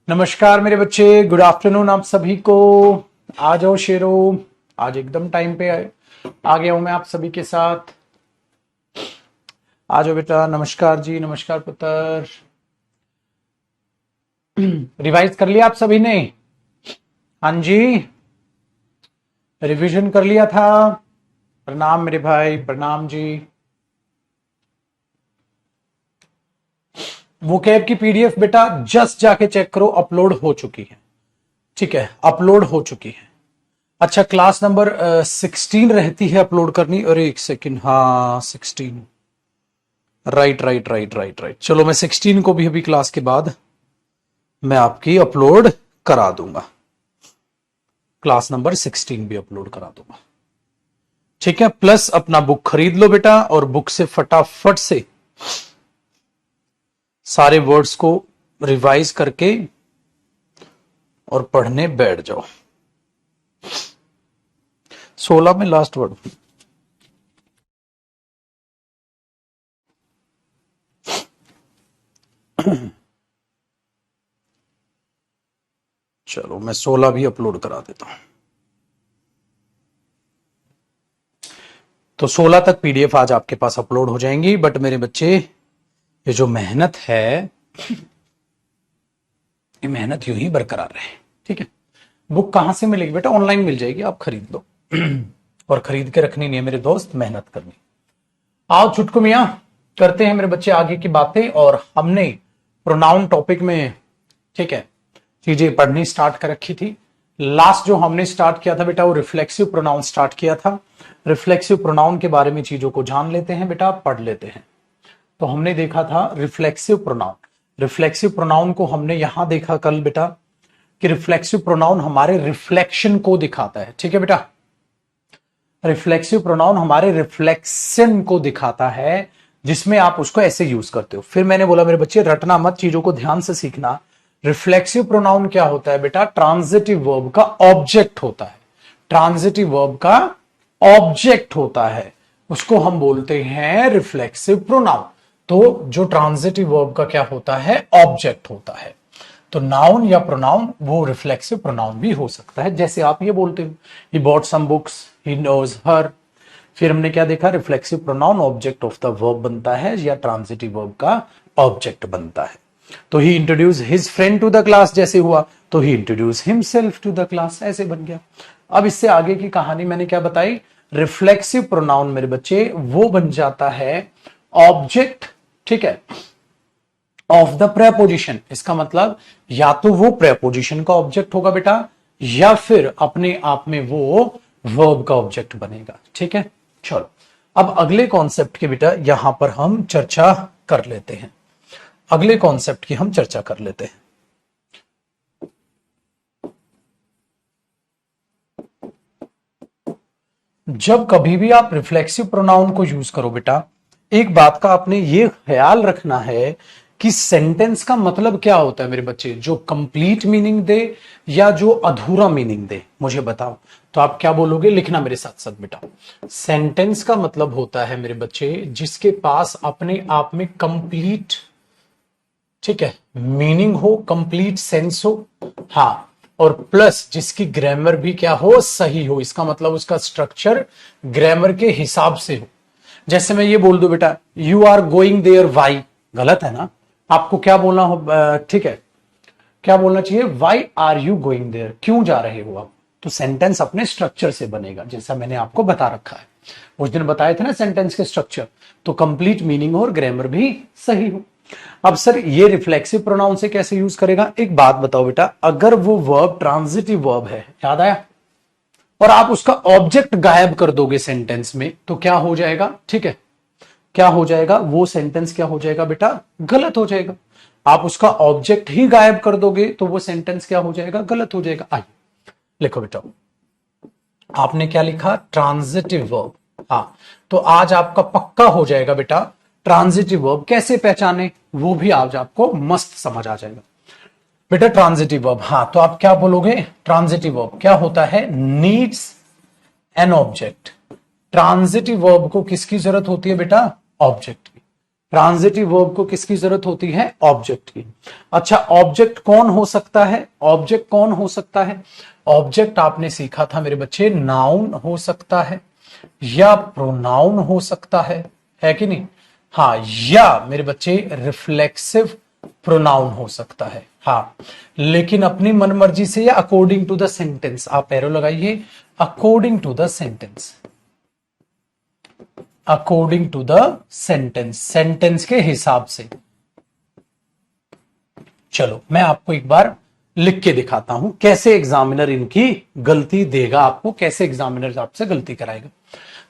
नमस्कार मेरे बच्चे, गुड आफ्टरनून आप सभी को। आ जाओ शेरो, आज एकदम टाइम पे आ गया हूं मैं आप सभी के साथ। आ जाओ बेटा। नमस्कार जी, नमस्कार पुत्र। रिवाइज कर लिया आप सभी ने? हाँ जी, रिवीजन कर लिया था। प्रणाम मेरे भाई, प्रणाम जी। वो कैब की पीडीएफ बेटा जस्ट जाके चेक करो, अपलोड हो चुकी है। ठीक है, अपलोड हो चुकी है। अच्छा, क्लास नंबर 16 रहती है अपलोड करनी। अरे एक सेकेंड, हाँ 16, right right right right right. चलो मैं 16 को भी अभी क्लास के बाद मैं आपकी अपलोड करा दूंगा। क्लास नंबर 16 भी अपलोड करा दूंगा। ठीक है, प्लस अपना बुक खरीद लो बेटा, और बुक से फटाफट से सारे वर्ड्स को रिवाइज करके और पढ़ने बैठ जाओ। 16 में लास्ट वर्ड। चलो मैं 16 भी अपलोड करा देता हूं। तो 16 तक पीडीएफ आज आपके पास अपलोड हो जाएंगी। बट मेरे बच्चे, ये जो मेहनत है, ये मेहनत यूं ही बरकरार रहे। ठीक है, बुक कहां से मिलेगी बेटा? ऑनलाइन मिल जाएगी, आप खरीद लो। और खरीद के रखनी नहीं है मेरे दोस्त, मेहनत करनी। आओ चुटकू मियां, करते हैं मेरे बच्चे आगे की बातें। और हमने प्रोनाउन टॉपिक में, ठीक है, चीजें पढ़नी स्टार्ट कर रखी थी। लास्ट जो हमने स्टार्ट किया था बेटा, वो रिफ्लेक्सिव प्रोनाउन स्टार्ट किया था। रिफ्लेक्सिव प्रोनाउन के बारे में चीजों को जान लेते हैं बेटा, पढ़ लेते हैं। तो हमने देखा था रिफ्लेक्सिव प्रोनाउन। रिफ्लेक्सिव प्रोनाउन को हमने यहां देखा कल बेटा, कि रिफ्लेक्सिव प्रोनाउन हमारे रिफ्लेक्शन को दिखाता है। ठीक है बेटा, रिफ्लेक्सिव प्रोनाउन हमारे रिफ्लेक्शन को दिखाता है, जिसमें आप उसको ऐसे यूज करते हो। फिर मैंने बोला मेरे बच्चे रटना मत, चीजों को ध्यान से सीखना। रिफ्लेक्सिव प्रोनाउन क्या होता है बेटा? ट्रांजिटिव वर्ब का ऑब्जेक्ट होता है। ट्रांजिटिव वर्ब का ऑब्जेक्ट होता है, उसको हम बोलते हैं रिफ्लेक्सिव प्रोनाउन। तो जो ट्रांजिटिव वर्ब का क्या होता है? ऑब्जेक्ट होता है। तो नाउन या प्रोनाउन वो रिफ्लेक्सिव प्रोनाउन भी हो सकता है। जैसे आप ये बोलते हो, he bought some books, he knows her. फिर हमने क्या देखा? Reflexive pronoun object of the verb बनता है या ट्रांजिटिव वर्ब का ऑब्जेक्ट बनता है। तो he introduce his friend to the class जैसे हुआ, तो he introduce himself to the class, ऐसे बन गया। अब इससे आगे की कहानी मैंने क्या बताई? रिफ्लेक्सिव प्रोनाउन मेरे बच्चे वो बन जाता है ऑब्जेक्ट, ठीक है, ऑफ द प्रेपोजिशन। इसका मतलब या तो वो प्रेपोजिशन का ऑब्जेक्ट होगा बेटा, या फिर अपने आप में वो वर्ब का ऑब्जेक्ट बनेगा। ठीक है, चलो अब अगले कॉन्सेप्ट के बेटा यहां पर हम चर्चा कर लेते हैं। अगले कॉन्सेप्ट की हम चर्चा कर लेते हैं। जब कभी भी आप रिफ्लेक्सिव प्रोनाउन को यूज करो बेटा, एक बात का आपने ये ख्याल रखना है कि सेंटेंस का मतलब क्या होता है मेरे बच्चे, जो कंप्लीट मीनिंग दे या जो अधूरा मीनिंग दे, मुझे बताओ। तो आप क्या बोलोगे? लिखना मेरे साथ साथ बेटा। सेंटेंस का मतलब होता है मेरे बच्चे जिसके पास अपने आप में कंप्लीट, ठीक है, मीनिंग हो, कंप्लीट सेंस हो, हाँ, और प्लस जिसकी ग्रामर भी क्या हो? सही हो। इसका मतलब उसका स्ट्रक्चर ग्रामर के हिसाब से हो। जैसे मैं ये बोल दूं बेटा, you are going there why, गलत है ना? आपको क्या बोलना हो? ठीक है, क्या बोलना चाहिए? Why are you going there, क्यों जा रहे हो आप? तो सेंटेंस अपने स्ट्रक्चर से बनेगा, जैसा मैंने आपको बता रखा है। उस दिन बताए थे ना सेंटेंस के स्ट्रक्चर। तो कंप्लीट मीनिंग हो और ग्रामर भी सही हो। अब सर ये रिफ्लेक्सिव प्रोनाउन से कैसे यूज करेगा? एक बात बताओ बेटा, अगर वो वर्ब ट्रांजिटिव वर्ब है, याद आया, और आप उसका ऑब्जेक्ट गायब कर दोगे सेंटेंस में, तो क्या हो जाएगा? ठीक है, क्या हो जाएगा? वो सेंटेंस क्या हो जाएगा बेटा? गलत हो जाएगा। आप उसका ऑब्जेक्ट ही गायब कर दोगे तो वो सेंटेंस क्या हो जाएगा? गलत हो जाएगा। आइए लिखो बेटा, आपने क्या लिखा? Transitive verb. हाँ, तो आज आपका पक्का हो जाएगा बेटा ट्रांजिटिव वर्ब कैसे पहचाने, वो भी आज आपको मस्त समझ आ जाएगा बेटा। ट्रांजिटिव वर्ब, हाँ, तो आप क्या बोलोगे? ट्रांजिटिव वर्ब क्या होता है? Needs an object. Transitive verb को किसकी जरूरत होती है बेटा? ऑब्जेक्ट की। ट्रांजिटिव वर्ब को किसकी जरूरत होती है? ऑब्जेक्ट की। अच्छा, ऑब्जेक्ट कौन हो सकता है? ऑब्जेक्ट कौन हो सकता है? ऑब्जेक्ट आपने सीखा था मेरे बच्चे, नाउन हो सकता है या प्रोनाउन हो सकता है कि नहीं? हाँ, या मेरे बच्चे रिफ्लेक्सिव प्रोनाउन हो सकता है। हाँ, लेकिन अपनी मनमर्जी से या अकॉर्डिंग टू द सेंटेंस। आप एरो लगाइए, according to the sentence, according to the sentence, sentence के हिसाब से। चलो मैं आपको एक बार लिख के दिखाता हूं कैसे एग्जामिनर इनकी गलती देगा आपको, कैसे एग्जामिनर आपसे गलती कराएगा।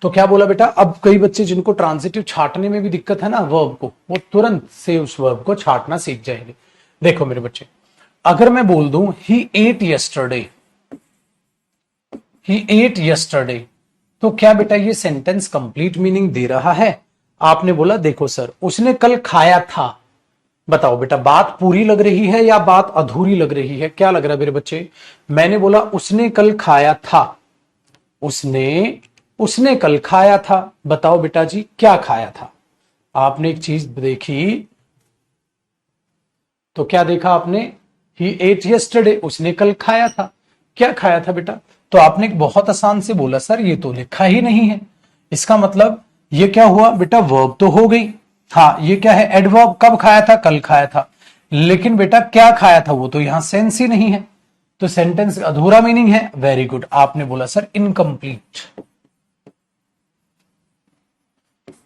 तो क्या बोला बेटा, अब कई बच्चे जिनको ट्रांजिटिव छाटने में भी दिक्कत है ना वर्ब को, वो तुरंत से उस वर्ब को छाटना सीख जाएंगे। देखो मेरे बच्चे, अगर मैं बोल दूं ही एट यस्टरडे, ही एट यस्टरडे, तो क्या बेटा ये सेंटेंस कंप्लीट मीनिंग दे रहा है? आपने बोला देखो सर उसने कल खाया था। बताओ बेटा, बात पूरी लग रही है या बात अधूरी लग रही है? क्या लग रहा है मेरे बच्चे? मैंने बोला उसने कल खाया था, उसने कल खाया था। बताओ बेटा जी क्या खाया था? आपने एक चीज देखी, तो क्या देखा आपने? ही एट यस्टरडे, उसने कल खाया था। क्या खाया था बेटा? तो आपने एक बहुत आसान से बोला सर ये तो लिखा ही नहीं है। इसका मतलब ये क्या हुआ बेटा? वर्ब तो हो गई। हाँ, ये क्या है? एडवर्ब। कब खाया था? कल खाया था। लेकिन बेटा क्या खाया था? वो तो यहां सेंस ही नहीं है, तो सेंटेंस अधूरा मीनिंग है। वेरी गुड, आपने बोला सर इनकम्प्लीट,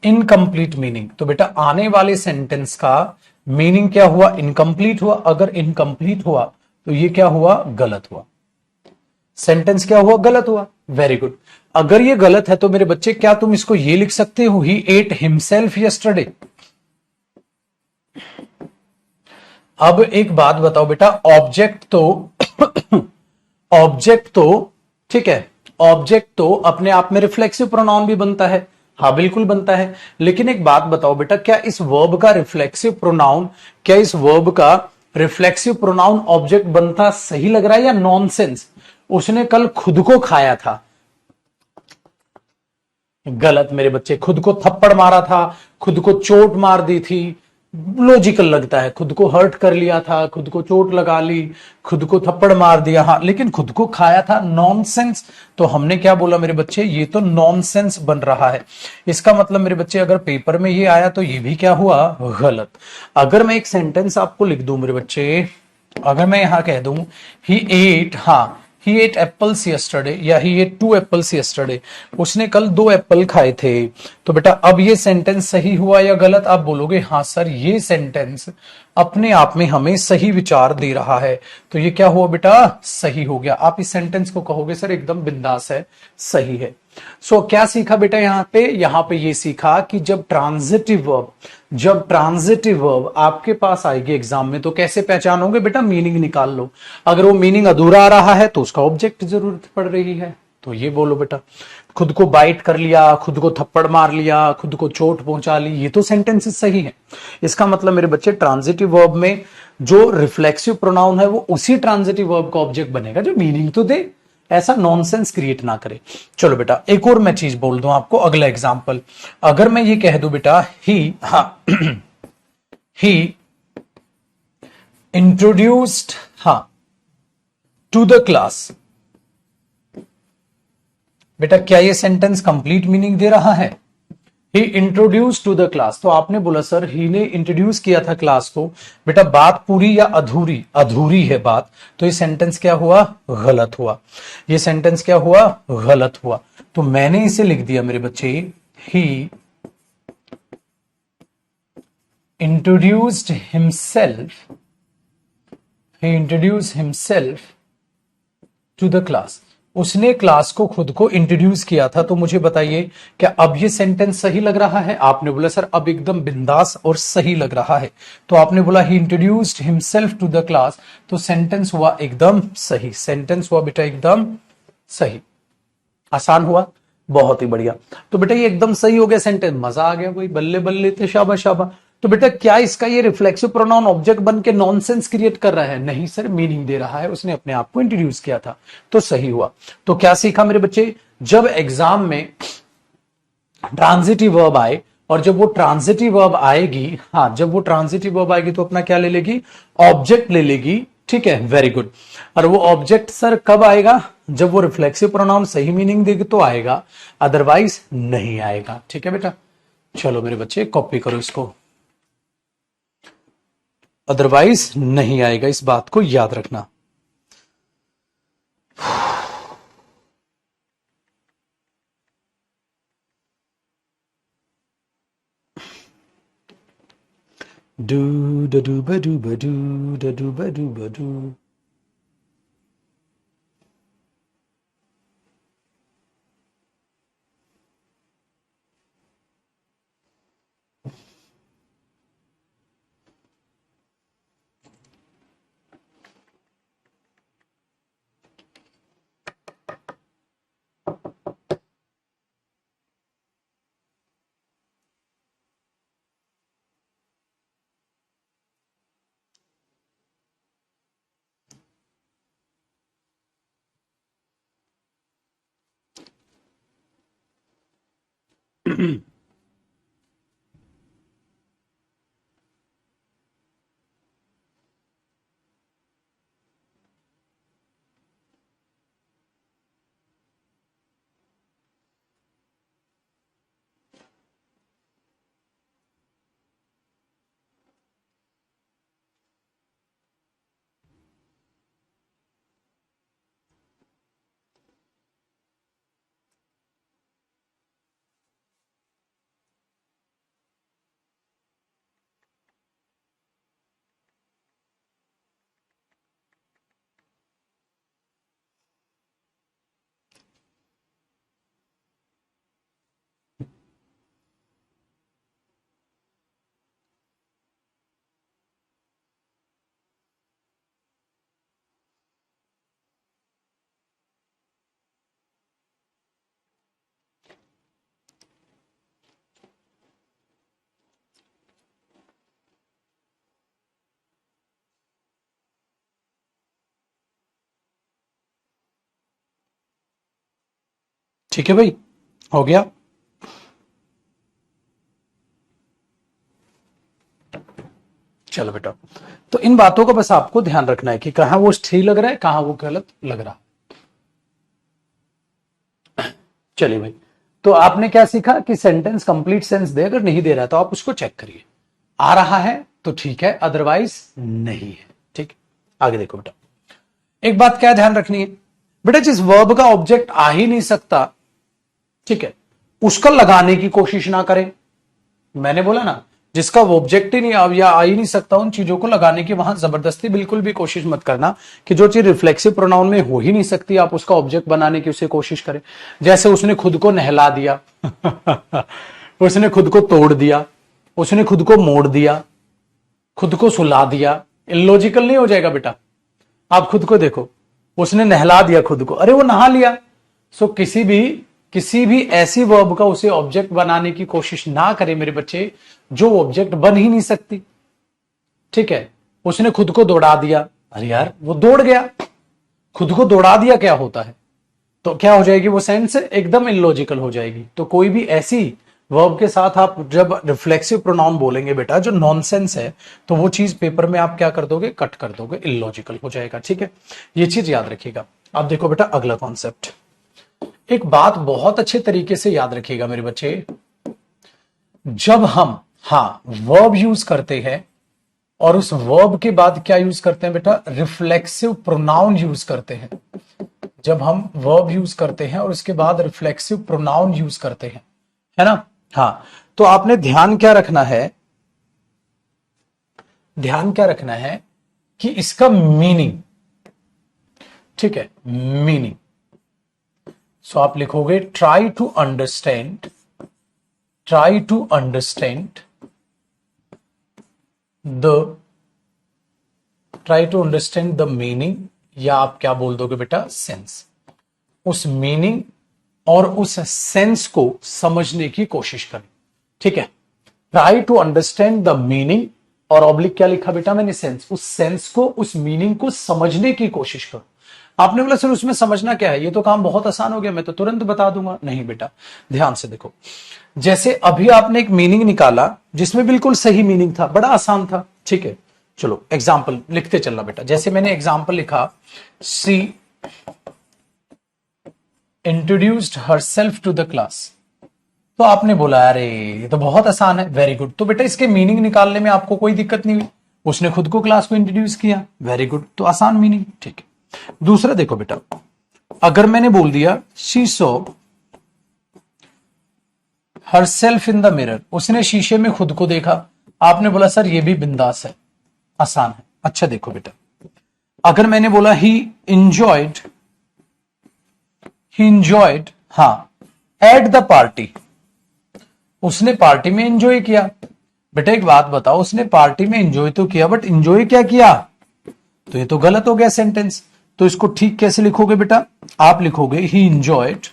इनकम्प्लीट मीनिंग। तो बेटा आने वाले सेंटेंस का मीनिंग क्या हुआ? इनकम्प्लीट हुआ। अगर इनकम्प्लीट हुआ तो ये क्या हुआ? गलत हुआ। सेंटेंस क्या हुआ? गलत हुआ। Very good. अगर ये गलत है तो मेरे बच्चे क्या तुम इसको ये लिख सकते हो, ही एट हिमसेल्फ यस्टरडे? अब एक बात बताओ बेटा, ऑब्जेक्ट तो ऑब्जेक्ट तो ठीक है, ऑब्जेक्ट तो अपने आप में रिफ्लेक्सिव प्रोनाउन भी बनता है। हाँ बिल्कुल बनता है, लेकिन एक बात बताओ बेटा, क्या इस वर्ब का रिफ्लेक्सिव प्रोनाउन, क्या इस वर्ब का रिफ्लेक्सिव प्रोनाउन ऑब्जेक्ट बनता सही लग रहा है या नॉनसेंस? उसने कल खुद को खाया था, गलत मेरे बच्चे। खुद को थप्पड़ मारा था, खुद को चोट मार दी थी, लॉजिकल लगता है। खुद को हर्ट कर लिया था, खुद को चोट लगा ली, खुद को थप्पड़ मार दिया, हाँ, लेकिन खुद को खाया था, नॉनसेंस। तो हमने क्या बोला मेरे बच्चे? ये तो नॉनसेंस बन रहा है। इसका मतलब मेरे बच्चे अगर पेपर में ये आया तो ये भी क्या हुआ? गलत। अगर मैं एक सेंटेंस आपको लिख दूं मेरे बच्चे, अगर मैं यहां कह दूं ही एट, हाँ, ही एट एप्पल्स यस्टरडे या ही एट 2 एप्पल्स यस्टरडे, उसने कल 2 एप्पल खाए थे। तो बेटा अब ये सेंटेंस सही हुआ या गलत? आप बोलोगे हाँ सर ये सेंटेंस अपने आप में हमें सही विचार दे रहा है, तो ये क्या हुआ बेटा? सही हो गया। आप इस सेंटेंस को कहोगे सर एकदम बिंदास है, सही है। सो क्या सीखा बेटा यहाँ पे ये सीखा कि जब ट्रांजिटिव वर्ब आपके पास आएगी एग्जाम में तो कैसे पहचानोगे बेटा? मीनिंग निकाल लो। अगर वो मीनिंग अधूरा आ रहा है तो उसका ऑब्जेक्ट जरूरत पड़ रही है, तो ये बोलो बेटा। खुद को बाइट कर लिया, खुद को थप्पड़ मार लिया, खुद को चोट पहुंचा ली, ये तो सेंटेंसेस सही है। इसका मतलब मेरे बच्चे ट्रांजिटिव वर्ब में जो रिफ्लेक्सिव प्रोनाउन है वो उसी ट्रांजिटिव वर्ब का ऑब्जेक्ट बनेगा जो मीनिंग तो दे, ऐसा नॉनसेंस क्रिएट ना करे। चलो बेटा एक और मैं चीज बोल दूं आपको, अगला एग्जांपल। अगर मैं ये कह दूं बेटा ही, हाँ ही इंट्रोड्यूस्ड, हाँ, टू द क्लास, बेटा क्या ये सेंटेंस कंप्लीट मीनिंग दे रहा है? ही इंट्रोड्यूस टू द क्लास, तो आपने बोला सर ही ने इंट्रोड्यूस किया था क्लास को। बेटा बात पूरी या अधूरी? अधूरी है बात, तो ये सेंटेंस क्या हुआ? गलत हुआ। ये सेंटेंस क्या हुआ? गलत हुआ। तो मैंने इसे लिख दिया मेरे बच्चे, he introduced himself to the class, उसने क्लास को खुद को इंट्रोड्यूस किया था। तो मुझे बताइए क्या अब ये सेंटेंस सही लग रहा है? आपने बोला सर अब एकदम बिंदास और सही लग रहा है। तो आपने बोला he introduced himself to the class, तो सेंटेंस हुआ एकदम सही, सेंटेंस हुआ बेटा एकदम सही। आसान हुआ, बहुत ही बढ़िया। तो बेटा ये एकदम सही हो गया सेंटेंस, मजा आ गया भाई, बल्ले बल्ले थे, शाबा शाबा। तो बेटा क्या इसका ये रिफ्लेक्सिव प्रोनाउन ऑब्जेक्ट बन के नॉनसेंस क्रिएट कर रहा है? नहीं सर, मीनिंग दे रहा है, उसने अपने आप को इंट्रोड्यूस किया था, तो सही हुआ। तो क्या सीखा मेरे बच्चे? जब एग्जाम में ट्रांजिटिव वर्ब आए और जब वो ट्रांजिटिव वर्ब आएगी, हाँ जब वो ट्रांजिटिव वर्ब आएगी तो अपना क्या ले लेगी, ऑब्जेक्ट ले लेगी। ठीक है, वेरी गुड। और वो ऑब्जेक्ट सर कब आएगा, जब वो रिफ्लेक्सिव प्रोनाउन सही मीनिंग देगी तो आएगा, अदरवाइज नहीं आएगा। ठीक है बेटा, चलो मेरे बच्चे कॉपी करो इसको, अदरवाइज नहीं आएगा, इस बात को याद रखना। डू डू बडू बडू डू बडू बडू। ठीक है भाई, हो गया। चलो बेटा, तो इन बातों का बस आपको ध्यान रखना है कि कहां वो सही लग रहा है, कहां वो गलत लग रहा। चलिए भाई, तो आपने क्या सीखा कि सेंटेंस कंप्लीट सेंस दे, अगर नहीं दे रहा तो आप उसको चेक करिए, आ रहा है तो ठीक है, अदरवाइज नहीं है। ठीक, आगे देखो बेटा, एक बात क्या ध्यान रखनी है बेटा, जिस वर्ब का ऑब्जेक्ट आ ही नहीं सकता, ठीक है, उसका लगाने की कोशिश ना करें। मैंने बोला ना, जिसका वो ऑब्जेक्ट ही नहीं या आ ही नहीं सकता, उन चीजों को लगाने की वहां जबरदस्ती बिल्कुल भी कोशिश मत करना कि जो चीज रिफ्लेक्सिव प्रोनाउन में हो ही नहीं सकती आप उसका ऑब्जेक्ट बनाने की उसे कोशिश करें। जैसे उसने खुद को नहला दिया उसने खुद को तोड़ दिया, उसने खुद को मोड़ दिया, खुद को सुला दिया, इलॉजिकल नहीं हो जाएगा बेटा। आप खुद को देखो, उसने नहला दिया खुद को, अरे वो नहा लिया। सो किसी भी ऐसी वर्ब का उसे ऑब्जेक्ट बनाने की कोशिश ना करें मेरे बच्चे, जो ऑब्जेक्ट बन ही नहीं सकती। ठीक है, उसने खुद को दौड़ा दिया, अरे यार वो दौड़ गया, खुद को दौड़ा दिया क्या होता है, तो क्या हो जाएगी वो सेंस एकदम इलॉजिकल हो जाएगी। तो कोई भी ऐसी वर्ब के साथ आप जब रिफ्लेक्सिव प्रोनाउन बोलेंगे बेटा जो नॉनसेंस है, तो वो चीज पेपर में आप क्या कर दोगे, कट कर दोगे, इलॉजिकल हो जाएगा। ठीक है, ये चीज याद रखिएगा। अब देखो बेटा अगला कॉन्सेप्ट, एक बात बहुत अच्छे तरीके से याद रखिएगा मेरे बच्चे, जब हम वर्ब यूज करते हैं और उस वर्ब के बाद क्या यूज करते हैं बेटा, रिफ्लेक्सिव प्रोनाउन यूज करते हैं। जब हम वर्ब यूज करते हैं और उसके बाद रिफ्लेक्सिव प्रोनाउन यूज करते हैं, है ना, हाँ, तो आपने ध्यान क्या रखना है, ध्यान क्या रखना है कि इसका मीनिंग, ठीक है, मीनिंग। सो आप लिखोगे try to understand the meaning, या आप क्या बोल दोगे बेटा, सेंस। उस मीनिंग और उस सेंस को समझने की कोशिश करें। ठीक है, try to understand the meaning और ऑब्लिक क्या लिखा बेटा मैंने, सेंस। उस सेंस को, उस मीनिंग को समझने की कोशिश करो। आपने बोला सर उसमें समझना क्या है, ये तो काम बहुत आसान हो गया, मैं तो तुरंत बता दूंगा। नहीं बेटा, ध्यान से देखो। जैसे अभी आपने एक मीनिंग निकाला जिसमें बिल्कुल सही मीनिंग था, बड़ा आसान था, ठीक है। चलो एग्जाम्पल लिखते चलना बेटा। जैसे मैंने एग्जाम्पल लिखा, she introduced herself to the class, तो आपने बोला अरे ये तो बहुत आसान है, वेरी गुड। तो बेटा इसके मीनिंग निकालने में आपको कोई दिक्कत नहीं हुई, उसने खुद को क्लास को इंट्रोड्यूस किया, वेरी गुड, तो आसान मीनिंग, ठीक है। दूसरा देखो बेटा, अगर मैंने बोल दिया she so herself in the mirror, उसने शीशे में खुद को देखा, आपने बोला सर ये भी बिंदास है, आसान है। अच्छा देखो बेटा, अगर मैंने बोला ही इंजॉयड, हाँ, एट द पार्टी, उसने पार्टी में एंजॉय किया। बेटा एक बात बताओ, उसने पार्टी में एंजॉय तो किया, बट एंजॉय क्या किया, तो ये तो गलत हो गया सेंटेंस। तो इसको ठीक कैसे लिखोगे बेटा, आप लिखोगे ही इंजॉयड,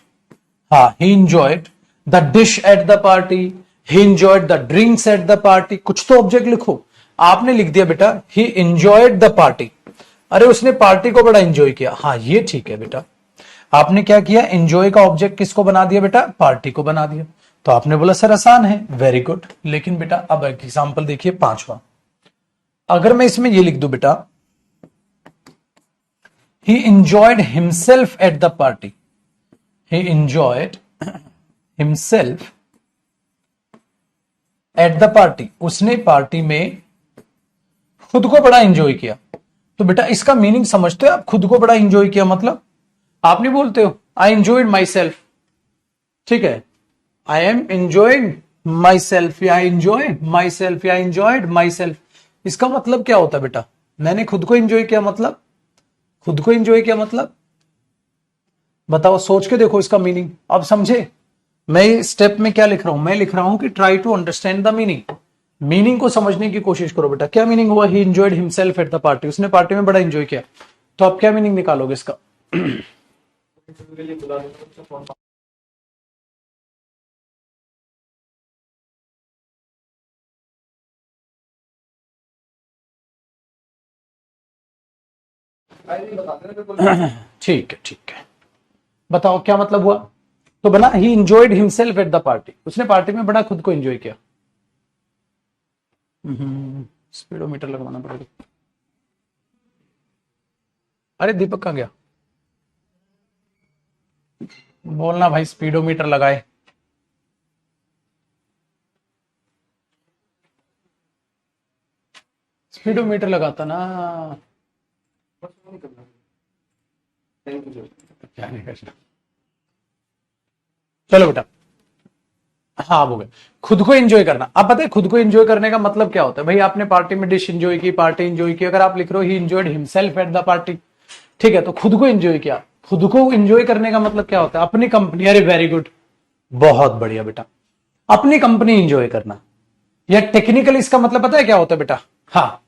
हाँ, ही enjoyed the dish eight the party, he enjoyed the drinks eight the party, कुछ तो ऑब्जेक्ट लिखो। आपने लिख दिया बेटा ही इंजॉयड द पार्टी, अरे उसने पार्टी को बड़ा एंजॉय किया, हाँ ये ठीक है बेटा। आपने क्या किया, एंजॉय का ऑब्जेक्ट किसको बना दिया बेटा, पार्टी को बना दिया। तो आपने बोला सर आसान है, वेरी गुड। लेकिन बेटा अब एग्जांपल देखिए 5वां, अगर मैं इसमें ये लिख दूं बेटा ही enjoyed himself at the party, he enjoyed himself at the party, उसने पार्टी में खुद को बड़ा एंजॉय किया। तो बेटा इसका मीनिंग समझते हो आप, खुद को बड़ा एंजॉय किया मतलब आप नहीं बोलते हो आई एंजॉयड माई सेल्फ, ठीक है, I am enjoying my self, या एंजॉय माई सेल्फ, या एंजॉयड माई सेल्फ, इसका मतलब क्या होता है बेटा, मैंने खुद को एंजॉय किया मतलब, खुद को एंजॉय किया मतलब, बताओ सोच के देखो इसका मीनिंग। अब समझे मैं स्टेप में क्या लिख रहा हूं, मैं लिख रहा हूं कि try to understand the meaning, meaning को समझने की कोशिश करो बेटा। क्या मीनिंग हुआ, he enjoyed himself at the party, उसने पार्टी में बड़ा एंजॉय किया, तो आप क्या मीनिंग निकालोगे इसका। ठीक है ठीक है, बताओ क्या मतलब हुआ। तो बना ही enjoyed himself at the party, उसने पार्टी में बड़ा खुद को एंजॉय किया। स्पीडोमीटर लगवाना पड़ेगा। अरे दीपक कहाँ गया, बोलना भाई स्पीडोमीटर लगाए। स्पीडोमीटर लगाता ना, क्या नहीं करना। चलो बेटा, हाँ हो गया, खुद को एंजॉय करना। अब पता है खुद को एंजॉय करने का मतलब क्या होता है, भाई आपने पार्टी में डिश एंजॉय की, पार्टी एंजॉय की, अगर आप लिख रहे हो ही enjoyed himself at the party, ठीक है, तो खुद को एंजॉय किया। खुद को एंजॉय करने का मतलब क्या होता है, अपनी कंपनी, अरे वेरी गुड, बहुत बढ़िया बेटा, अपनी कंपनी एंजॉय करना। या टेक्निकली इसका मतलब पता है क्या होता है बेटा, हाँ,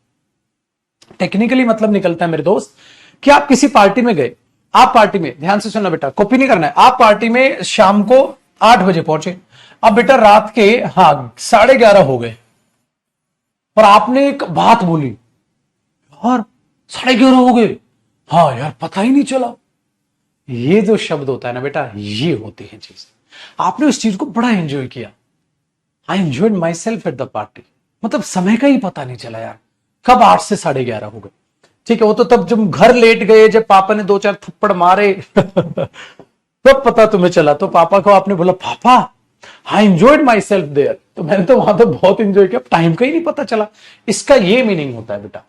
टेक्निकली मतलब निकलता है मेरे दोस्त कि आप किसी पार्टी में गए, आप पार्टी में, ध्यान से सुनना बेटा, कॉपी नहीं करना है, आप पार्टी में शाम को 8 बजे पहुंचे, अब बेटा रात के, हाँ, 11:30 हो गए, और आपने एक बात बोली, यार 11:30 हो गए, हाँ यार पता ही नहीं चला। ये जो शब्द होता है ना बेटा, ये होती है चीज, आपने उस चीज को बड़ा एंजॉय किया, आई enjoyed my self eight the party, मतलब समय का ही पता नहीं चला यार, कब 8 से 11:30 हो गए। ठीक है, वो तो तब जब घर लेट गए, जब पापा ने 2-4 थप्पड़ मारे तब पता तुम्हें चला। तो पापा को आपने बोला पापा I enjoyed my self there, तो मैंने तो वहां तो बहुत एंजॉय किया, टाइम का ही नहीं पता चला। इसका ये मीनिंग होता है बेटा।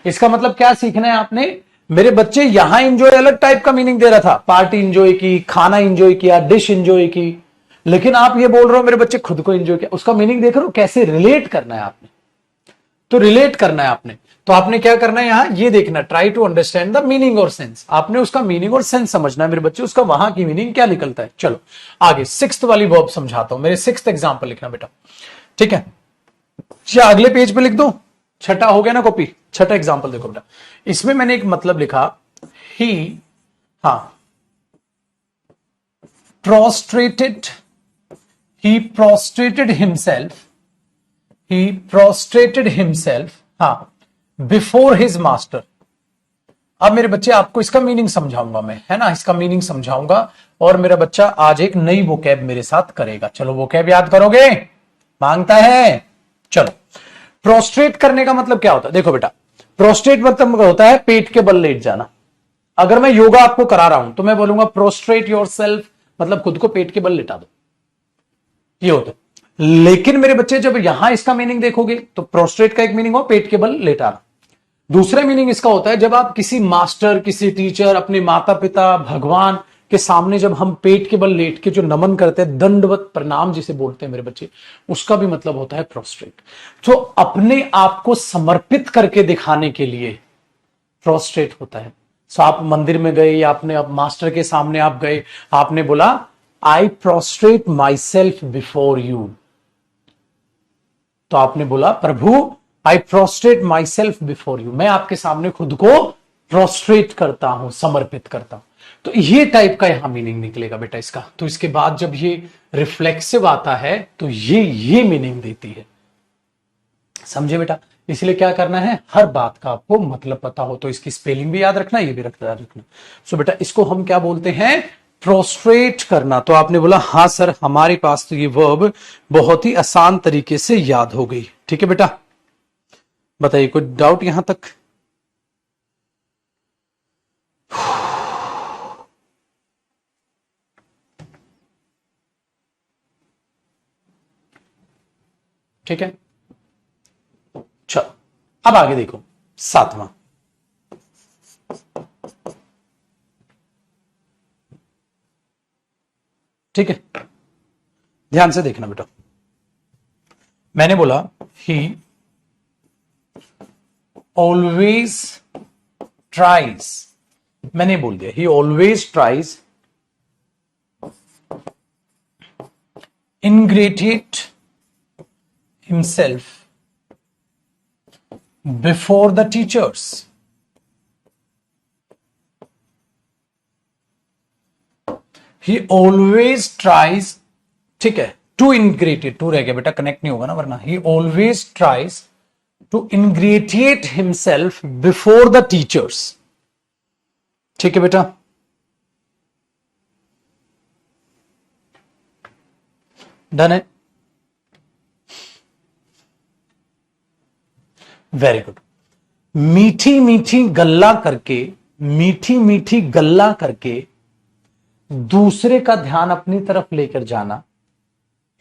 इसका मतलब क्या सीखना है आपने, मेरे बच्चे यहां एंजॉय अलग टाइप का मीनिंग दे रहा था, पार्टी एंजॉय की, खाना एंजॉय किया, डिश एंजॉय की, लेकिन आप ये बोल रहे हो मेरे बच्चे खुद को एंजॉय किया, उसका मीनिंग देख रहे हो कैसे रिलेट करना है आपने, तो रिलेट करना है आपने। तो आपने क्या करना है, यहां ये देखना, try to understand the meaning और सेंस, आपने उसका मीनिंग और सेंस समझना है मेरे बच्चे, उसका वहां की मीनिंग क्या निकलता है। चलो आगे 6th वाली वर्ब समझाता हूं, मेरे 6th एग्जाम्पल लिखना बेटा, ठीक है, क्या अगले पेज पे लिख दो, छठा हो गया ना कॉपी, छठा एग्जाम्पल देखो बेटा, इसमें मैंने एक मतलब लिखा, ही, हाँ, प्रोस्ट्रेटेड, he prostrated himself, he prostrated himself, हाँ, before his master, अब मेरे बच्चे आपको इसका मीनिंग समझाऊंगा मैं, है ना, इसका मीनिंग समझाऊंगा और मेरा बच्चा आज एक नई वोकैब मेरे साथ करेगा। चलो वोकैब याद करोगे, मांगता है। चलो, प्रोस्ट्रेट करने का मतलब क्या होता है? देखो बेटा, प्रोस्ट्रेट मतलब होता है पेट के बल लेट जाना। अगर मैं योगा आपको करा रहा हूं तो मैं बोलूंगा प्रोस्ट्रेट योरसेल्फ, मतलब खुद को पेट के बल लेटा दो, ये होता है। लेकिन मेरे बच्चे जब यहां इसका मीनिंग देखोगे तो प्रोस्ट्रेट का एक मीनिंग हो पेट के बल लेटाना, दूसरा मीनिंग इसका होता है जब आप किसी मास्टर, किसी टीचर, अपने माता पिता, भगवान के सामने जब हम पेट के बल लेट के जो नमन करते हैं, दंडवत प्रणाम जिसे बोलते हैं मेरे बच्चे, उसका भी मतलब होता है प्रोस्ट्रेट। तो अपने आप को समर्पित करके दिखाने के लिए प्रोस्ट्रेट होता है। सो आप मंदिर में गए या आपने अब मास्टर के सामने आप गए, आपने बोला I prostrate myself before you, तो आपने बोला प्रभु I prostrate myself before you, मैं आपके सामने खुद को प्रोस्ट्रेट करता हूं, समर्पित करता हूं। तो ये टाइप का यहां मीनिंग निकलेगा बेटा इसका। तो इसके बाद जब ये रिफ्लेक्सिव आता है तो ये मीनिंग देती है, समझे बेटा। इसलिए क्या करना है, हर बात का आपको मतलब पता हो, तो इसकी स्पेलिंग भी याद रखना, ये भी रखना। सो बेटा इसको हम क्या बोलते हैं, प्रोस्ट्रेट करना। तो आपने बोला हां सर, हमारे पास तो ये वर्ब बहुत ही आसान तरीके से याद हो गई। ठीक है बेटा, बताइए कोई डाउट यहां तक? ठीक है, चलो अब आगे देखो, सातवां। ठीक है, ध्यान से देखना बेटा। मैंने बोला ही ऑलवेज ट्राइज, मैंने बोल दिया ही always tries ingratiate himself before the teachers. He always tries, ठीक है, to ingratiate, टू रह गया बेटा, कनेक्ट नहीं होगा ना वरना। He always tries to ingratiate himself before the teachers. ठीक है बेटा, डन है, वेरी गुड। मीठी मीठी गल्ला करके, मीठी मीठी गल्ला करके दूसरे का ध्यान अपनी तरफ लेकर जाना।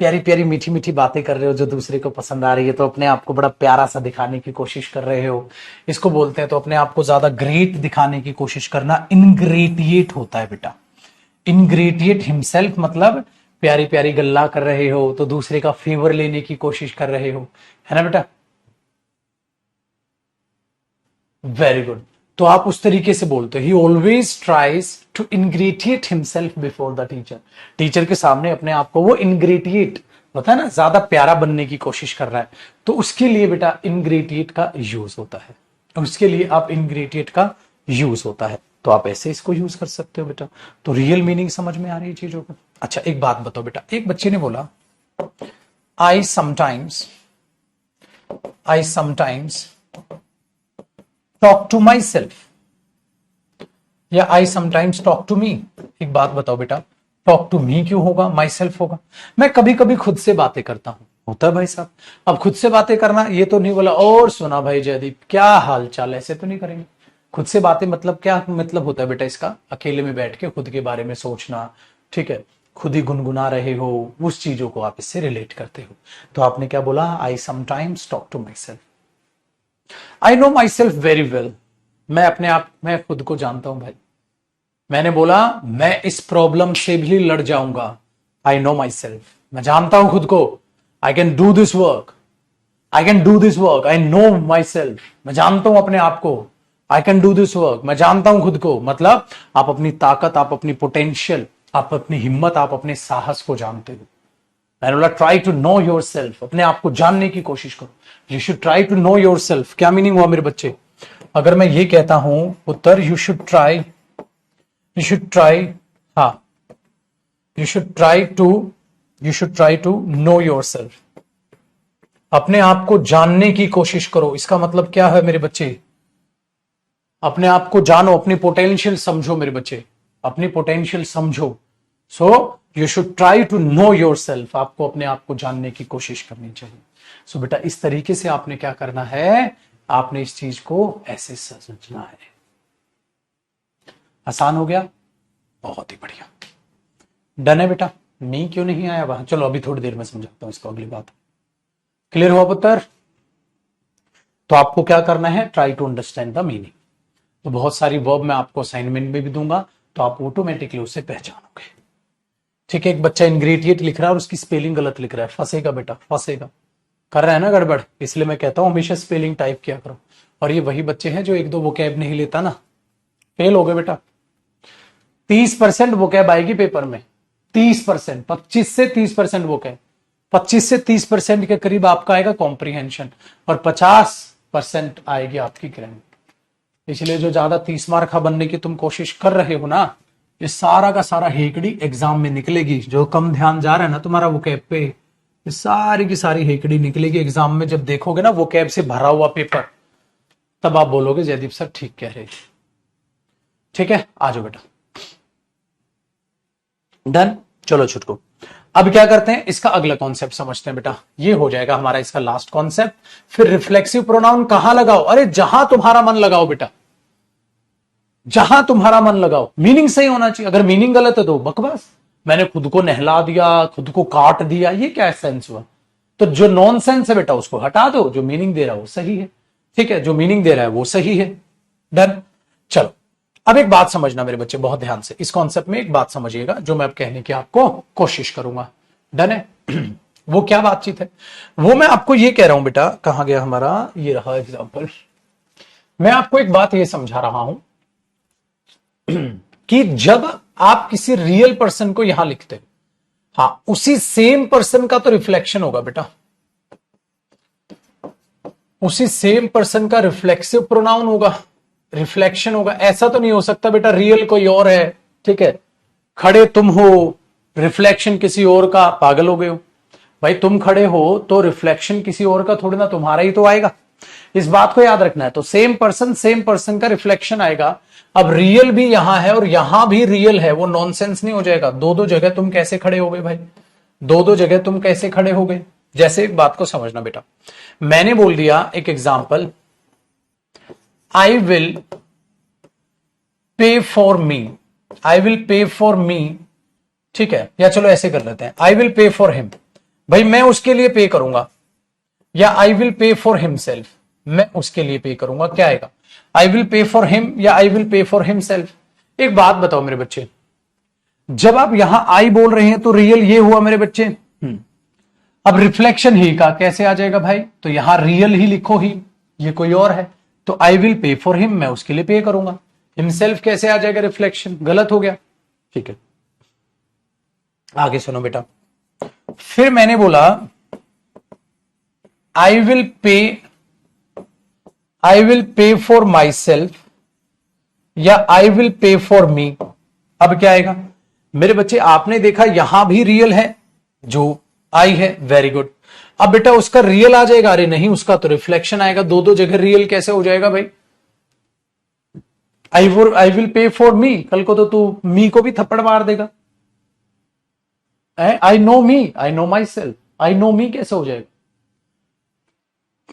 प्यारी प्यारी मीठी मीठी बातें कर रहे हो जो दूसरे को पसंद आ रही है, तो अपने आप को बड़ा प्यारा सा दिखाने की कोशिश कर रहे हो, इसको बोलते हैं। तो अपने आप को ज्यादा ग्रेट दिखाने की कोशिश करना इनग्रेटिएट होता है बेटा। इनग्रेटिएट हिमसेल्फ मतलब प्यारी प्यारी गल्ला कर रहे हो तो दूसरे का फेवर लेने की कोशिश कर रहे हो, है ना बेटा। वेरी गुड, तो आप उस तरीके से बोलते हो he always tries to ingratiate himself before the teacher. Teacher के सामने अपने आप को वो इनग्रेटिएट होता है ना, ज्यादा प्यारा बनने की कोशिश कर रहा है, तो उसके लिए बेटा इनग्रेटिएट का यूज होता है। उसके लिए आप इनग्रेटिएट का यूज होता है, तो आप ऐसे इसको यूज कर सकते हो बेटा। तो रियल मीनिंग समझ में आ रही है चीजों को। अच्छा एक बात बताओ बेटा, एक बच्चे ने बोला I sometimes talk to my self, या I sometimes talk to me. एक बात बताओ बेटा, टॉक टू मी क्यों होगा, माई सेल्फ होगा? मैं कभी कभी खुद से बातें करता हूं, होता है भाई साहब। अब खुद से बातें करना ये तो नहीं बोला और सुना भाई जयदीप क्या हाल चाल, ऐसे तो नहीं करेंगे। खुद से बातें मतलब क्या मतलब होता है बेटा इसका, अकेले में बैठ के खुद के बारे में सोचना, ठीक है, खुद ही गुनगुना रहे हो, उस चीजों को आप इससे रिलेट करते हो। तो आपने क्या बोला, I sometimes talk to my self. I know my self very well, मैं अपने आप में खुद को जानता हूं भाई। मैंने बोला मैं इस प्रॉब्लम से भी लड़ जाऊंगा। आई नो माई सेल्फ, मैं जानता हूं खुद को। I can do this work, I can do this work, I know my self, मैं जानता हूं अपने आप को। I can do this work, मैं जानता हूं खुद को, मतलब आप अपनी ताकत, आप अपनी पोटेंशियल, आप अपनी हिम्मत, आप अपने साहस को जानते हो। मैंने बोला try to know your self, अपने आप को जानने की कोशिश करो। You should try to know your self. क्या मीनिंग हुआ मेरे बच्चे? अगर मैं ये कहता हूं उत्तर, यू शुड ट्राई, हाँ, you should try to know your self, अपने आप को जानने की कोशिश करो। इसका मतलब क्या है मेरे बच्चे? अपने आप को जानो, अपनी पोटेंशियल समझो मेरे बच्चे, अपनी पोटेंशियल समझो। So you should try to know your self, आपको अपने आप को जानने की कोशिश करनी चाहिए। सो बेटा इस तरीके से आपने क्या करना है, आपने इस चीज को ऐसे समझना है। आसान हो गया, बहुत ही बढ़िया। डन है बेटा? नहीं क्यों नहीं आया वहां? चलो अभी थोड़ी देर में समझाता हूं इसको, अगली बात। क्लियर हुआ पुत्र? तो आपको क्या करना है, try to understand the meaning. तो बहुत सारी वर्ब मैं आपको असाइनमेंट में भी दूंगा, तो आप ऑटोमेटिकली उसे पहचानोगे। ठीक है, एक बच्चा इंग्रेडिएंट लिख रहा है और उसकी स्पेलिंग गलत लिख रहा है, फंसेगा बेटा, फंसेगा। कर रहा है ना गड़बड़, इसलिए मैं कहता हूं हमेशा स्पेलिंग टाइप किया करो। और ये वही बच्चे हैं जो एक दो वोकैब नहीं लेता ना, फेल हो गए बेटा। 30% वोकैब आएगी पेपर में, 30%, 25 से 30% वोकैब, 25 से 30% के करीब आपका आएगा कॉम्प्रिहेंशन, और 50% आएगी आपकी ग्रामर। इसलिए जो ज्यादा 30 मार्क बनने की तुम कोशिश कर रहे हो ना, ये सारा का सारा हेकड़ी एग्जाम में निकलेगी। जो कम ध्यान जा रहा है ना तुम्हारा वोकैब पे, ये सारी की सारी हेकड़ी निकलेगी एग्जाम में। जब देखोगे ना वोकैब से भरा हुआ पेपर, तब आप बोलोगे जयदीप सर ठीक कह रहे थे। ठीक है, आ जाओ बेटा। डन। चलो छुटको, अब क्या करते हैं, इसका अगला कॉन्सेप्ट समझते हैं बेटा। ये हो जाएगा हमारा इसका लास्ट कॉन्सेप्ट। फिर रिफ्लेक्सिव प्रोनाउन कहां लगाओ? अरे जहां तुम्हारा मन लगाओ बेटा, जहां तुम्हारा मन लगाओ। मीनिंग सही होना चाहिए, अगर मीनिंग गलत है तो बकवास। मैंने खुद को नहला दिया, खुद को काट दिया, ये क्या सेंस हुआ? तो जो नॉन सेंस है बेटा उसको हटा दो, जो मीनिंग दे रहा है वो सही है। ठीक है, जो मीनिंग दे रहा है वो सही है। डन। चलो अब एक बात समझना मेरे बच्चे, बहुत ध्यान से इस कॉन्सेप्ट में एक बात समझिएगा जो मैं अब कहने की आपको कोशिश करूंगा। डन है? वो क्या बातचीत है, वो मैं आपको ये कह रहा हूं बेटा। कहां गया हमारा, ये रहा एग्जाम्पल। मैं आपको एक बात ये समझा रहा हूं कि जब आप किसी रियल पर्सन को यहां लिखते हो, हाँ, उसी सेम पर्सन का तो रिफ्लेक्शन होगा बेटा, उसी सेम पर्सन का रिफ्लेक्सिव प्रोनाउन होगा, रिफ्लेक्शन होगा। ऐसा तो नहीं हो सकता बेटा रियल कोई और है, ठीक है, खड़े तुम हो, रिफ्लेक्शन किसी और का, पागल हो गए हो भाई। तुम खड़े हो तो रिफ्लेक्शन किसी और का थोड़ी ना, तुम्हारा ही तो आएगा। इस बात को याद रखना है। तो सेम पर्सन का रिफ्लेक्शन आएगा। अब रियल भी यहां है और यहां भी रियल है, वो नॉनसेंस नहीं हो जाएगा। दो दो जगह तुम कैसे खड़े हो गए भाई, दो दो जगह तुम कैसे खड़े हो गए? जैसे एक बात को समझना बेटा, मैंने बोल दिया एक example, I will pay for me, I will pay for me, ठीक है, या चलो ऐसे कर लेते हैं, I will pay for him, भाई मैं उसके लिए पे करूंगा। या I will pay for himself, मैं उसके लिए पे करूंगा। क्या आएगा, I will pay for him या I will pay for himself? एक बात बताओ मेरे बच्चे, जब आप यहां आई बोल रहे हैं तो रियल ये हुआ मेरे बच्चे। अब रिफ्लेक्शन ही का कैसे आ जाएगा भाई? तो यहां रियल ही लिखो ही, ये कोई और है, तो आई विल पे फॉर हिम, मैं उसके लिए पे करूंगा। हिमसेल्फ कैसे आ जाएगा रिफ्लेक्शन? गलत हो गया। ठीक है, आगे सुनो बेटा। फिर मैंने बोला आई will pay for my self या आई विल पे फॉर मी। अब क्या आएगा मेरे बच्चे? आपने देखा यहां भी रियल है जो आई है, वेरी गुड। अब बेटा उसका रियल आ जाएगा? अरे नहीं, उसका तो रिफ्लेक्शन आएगा। दो दो जगह रियल कैसे हो जाएगा भाई? आई विल पे फॉर मी, कल को तो तू मी को भी थप्पड़ मार देगा। I know me, I know my self, I know me कैसे हो जाएगा?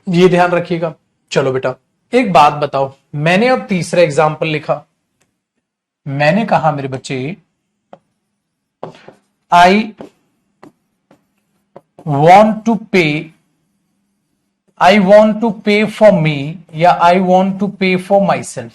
ये ध्यान रखिएगा। चलो बेटा एक बात बताओ, मैंने अब तीसरा एग्जाम्पल लिखा। मैंने कहा मेरे बच्चे आई वॉन्ट टू पे फॉर मी या आई want to pay for my self.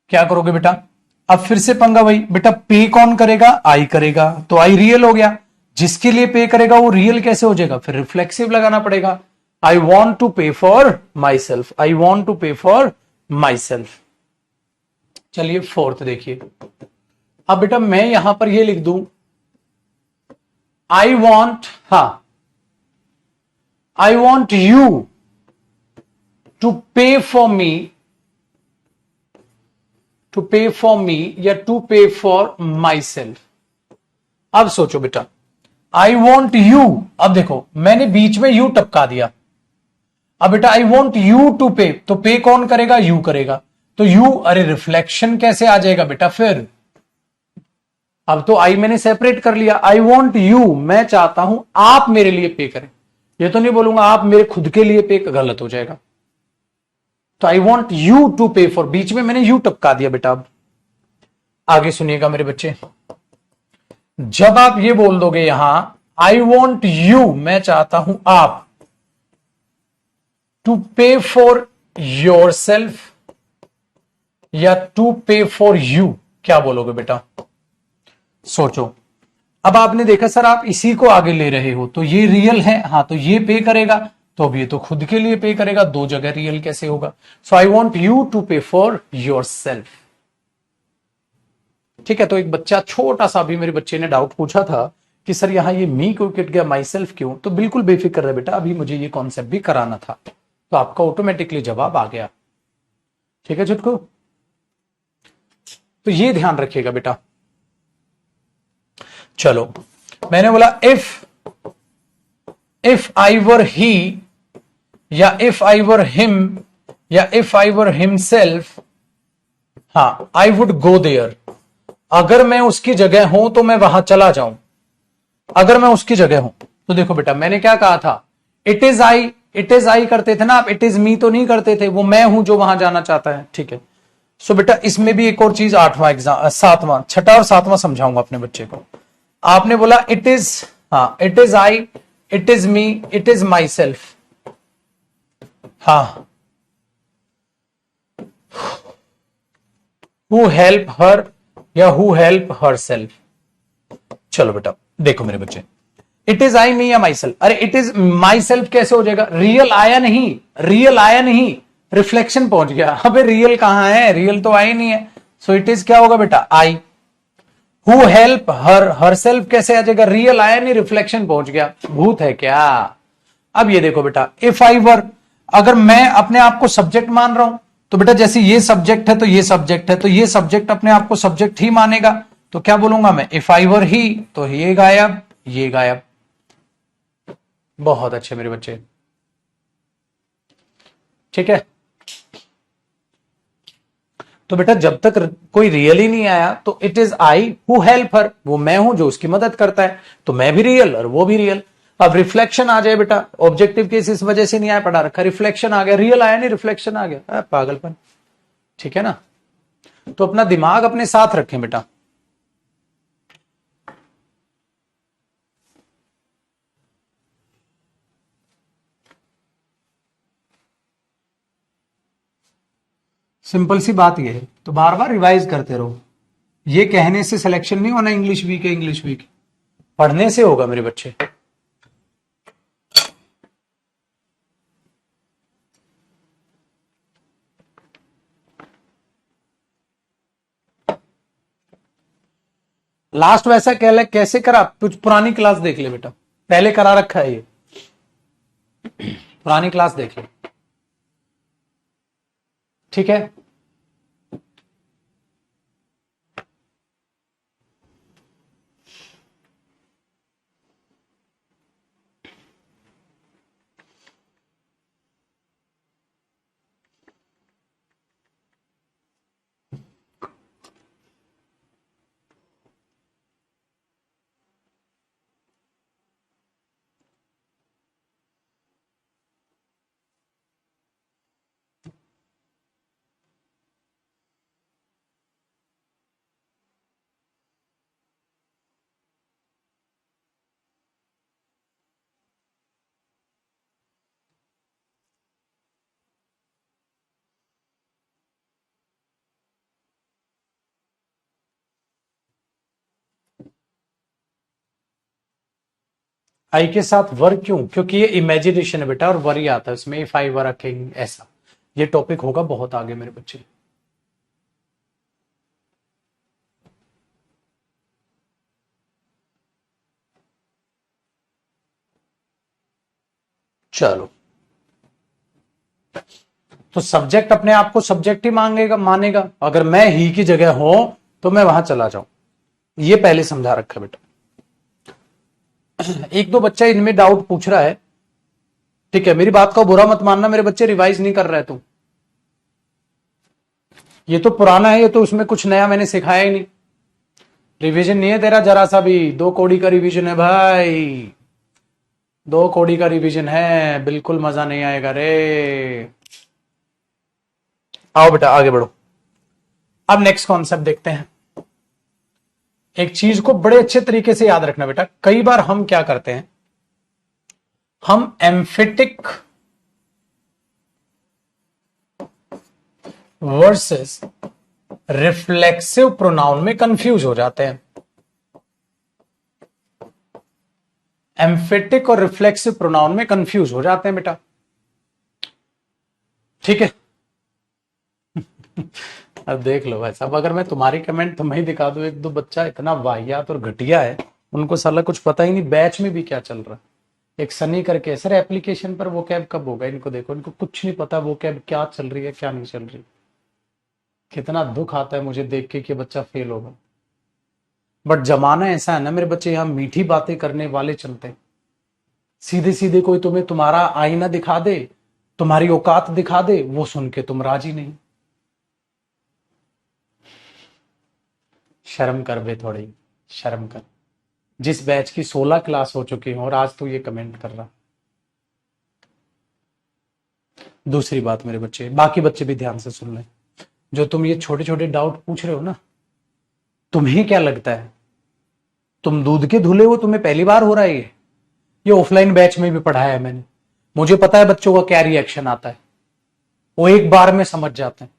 क्या करोगे बेटा? अब फिर से पंगा भाई, बेटा पे कौन करेगा? आई करेगा, तो आई रियल हो गया। जिसके लिए पे करेगा वो रियल कैसे हो जाएगा? फिर रिफ्लेक्सिव लगाना पड़ेगा। I want to pay for my self, I want to pay for my self. चलिए फोर्थ देखिए। अब बेटा मैं यहां पर ये लिख दूं आई वॉन्ट, हाँ, I want you to pay for me, to pay for मी या to pay for my self. अब सोचो बेटा, आई वॉन्ट यू, अब देखो मैंने बीच में यू टपका दिया। अब बेटा आई वॉन्ट यू टू पे, तो पे कौन करेगा? यू करेगा। तो यू, अरे रिफ्लेक्शन कैसे आ जाएगा बेटा फिर? अब तो आई मैंने सेपरेट कर लिया। आई वॉन्ट यू, मैं चाहता हूं आप मेरे लिए पे करें। ये तो नहीं बोलूंगा आप मेरे खुद के लिए पे, गलत हो जाएगा। तो I want you to pay for, बीच में मैंने यू टपका दिया बेटा। अब आगे सुनिएगा मेरे बच्चे, जब आप ये बोल दोगे यहां आई वॉन्ट यू, मैं चाहता हूं आप, to pay for your self या टू पे फॉर यू, क्या बोलोगे बेटा? सोचो। अब आपने देखा सर आप इसी को आगे ले रहे हो, तो ये रियल है, हाँ तो ये पे करेगा, तो अब ये तो खुद के लिए पे करेगा, दो जगह रियल कैसे होगा? सो I want you to pay for your self. ठीक है, तो एक बच्चा छोटा सा भी मेरे बच्चे ने डाउट पूछा था कि सर यहां ये मी क्यों कट गया, माई सेल्फ क्यों? तो बिल्कुल बेफिक्र है बेटा, अभी मुझे ये कॉन्सेप्ट भी कराना था, तो आपका ऑटोमेटिकली जवाब आ गया। ठीक है छुटकू, तो ये ध्यान रखिएगा बेटा। चलो, मैंने बोला इफ आई वर ही, या इफ आई वर हिम, या इफ आई वर हिमसेल्फ, हाँ आई वुड गो देयर। अगर मैं उसकी जगह हूं तो मैं वहां चला जाऊं। अगर मैं उसकी जगह हूं तो देखो बेटा मैंने क्या कहा था, इट इज आई करते थे ना आप, इट इज मी तो नहीं करते थे, वो मैं हूं जो वहां जाना चाहता है। ठीक है, सो बेटा इसमें भी एक और चीज, आठवां एग्जाम, सातवां, छठा और सातवां समझाऊंगा अपने बच्चे को। आपने बोला इट इज, हाँ it is I, it is me, it is my self. हाँ, हु हेल्प हर या हु हेल्प हर सेल्फ। चलो बेटा देखो मेरे बच्चे, इट इज आई मी या माई सेल्फ, अरे इट इज माई सेल्फ कैसे हो जाएगा? रियल आया नहीं, रियल आया नहीं, रिफ्लेक्शन पहुंच गया। अबे रियल कहां है, रियल तो आई नहीं है। सो इट इज क्या होगा बेटा? I. Who help her, herself कैसे आ जाएगा? रियल आया नहीं, रिफ्लेक्शन पहुंच गया। भूत है क्या? अब ये देखो बेटा, इफ आई वर, अगर मैं अपने आप को सब्जेक्ट मान रहा हूं तो बेटा जैसे ये सब्जेक्ट है तो ये सब्जेक्ट है, तो ये सब्जेक्ट अपने आप को सब्जेक्ट ही मानेगा, तो क्या बोलूंगा मैं? इफ आई वर ही, तो ये गायब, ये गायब। बहुत अच्छे मेरे बच्चे, ठीक है। तो बेटा जब तक कोई रियल ही नहीं आया तो it is I who help हर, वो मैं हूं जो उसकी मदद करता है, तो मैं भी रियल और वो भी रियल। अब रिफ्लेक्शन आ जाए बेटा, ऑब्जेक्टिव केस इस वजह से नहीं आया, पढ़ा रखा, रिफ्लेक्शन आ गया, रियल आया नहीं रिफ्लेक्शन आ गया, पागलपन। ठीक है ना, तो अपना दिमाग अपने साथ रखें बेटा। सिंपल सी बात ये है, तो बार बार रिवाइज करते रहो। ये कहने से सिलेक्शन नहीं होना इंग्लिश वीक है, इंग्लिश वीक पढ़ने से होगा मेरे बच्चे। लास्ट वैसा कैसे करा, कुछ पुरानी क्लास देख ले बेटा, पहले करा रखा है ये, पुरानी क्लास देख ले। ठीक है, आई के साथ वर क्यों? क्योंकि ये इमेजिनेशन है बेटा, और वर ही आता है इसमें, if I were a king, ऐसा ये टॉपिक होगा बहुत आगे मेरे बच्चे। चलो, तो सब्जेक्ट अपने आप को सब्जेक्ट ही मानेगा। अगर मैं ही की जगह हूं तो मैं वहां चला जाऊं, ये पहले समझा रखा बेटा। एक दो बच्चा इनमें डाउट पूछ रहा है, ठीक है, मेरी बात का बुरा मत मानना मेरे बच्चे, रिवाइज नहीं कर रहे तुम। ये तो पुराना है, ये तो उसमें कुछ नया मैंने सिखाया ही नहीं। रिवीजन नहीं है तेरा जरा सा भी, 2 कौड़ी का रिवीजन है भाई, 2 कौड़ी का रिवीजन है, बिल्कुल मजा नहीं आएगा रे। आओ बेटा आगे बढ़ो। अब नेक्स्ट कॉन्सेप्ट देखते हैं। एक चीज को बड़े अच्छे तरीके से याद रखना बेटा, कई बार हम क्या करते हैं, हम एम्फेटिक वर्सेस रिफ्लेक्सिव प्रोनाउन में कंफ्यूज हो जाते हैं। एम्फेटिक और रिफ्लेक्सिव प्रोनाउन में कंफ्यूज हो जाते हैं बेटा, ठीक है। अब देख लो भाई साहब, अगर मैं तुम्हारी कमेंट तुम्हें ही दिखा दूं, 1-2 बच्चा इतना वाहियात और घटिया है, उनको साला कुछ पता ही नहीं बैच में भी क्या चल रहा है। एक सनी करके सर एप्लीकेशन पर वो कैब कब होगा, इनको देखो, इनको कुछ नहीं पता वो कैब क्या चल रही है क्या नहीं चल रही। कितना दुख आता है मुझे देख के कि बच्चा फेल होगा। बट जमाना ऐसा है ना मेरे बच्चे, यहां मीठी बातें करने वाले चलते हैं। सीधे सीधे कोई तुम्हें तुम्हारा आईना दिखा दे, तुम्हारी औकात दिखा दे, वो सुन के तुम राजी नहीं। शर्म कर बे, थोड़ी शर्म कर। जिस बैच की 16 क्लास हो चुकी हो और आज तू ये कमेंट कर रहा। दूसरी बात मेरे बच्चे, बाकी बच्चे भी ध्यान से सुन लें, जो तुम ये छोटे छोटे डाउट पूछ रहे हो ना, तुम्हें क्या लगता है तुम दूध के धुले हो, तुम्हें पहली बार हो रहा है ये ऑफलाइन बैच में भी पढ़ाया है मैंने। मुझे पता है बच्चों का क्या रिएक्शन आता है, वो एक बार में समझ जाते हैं।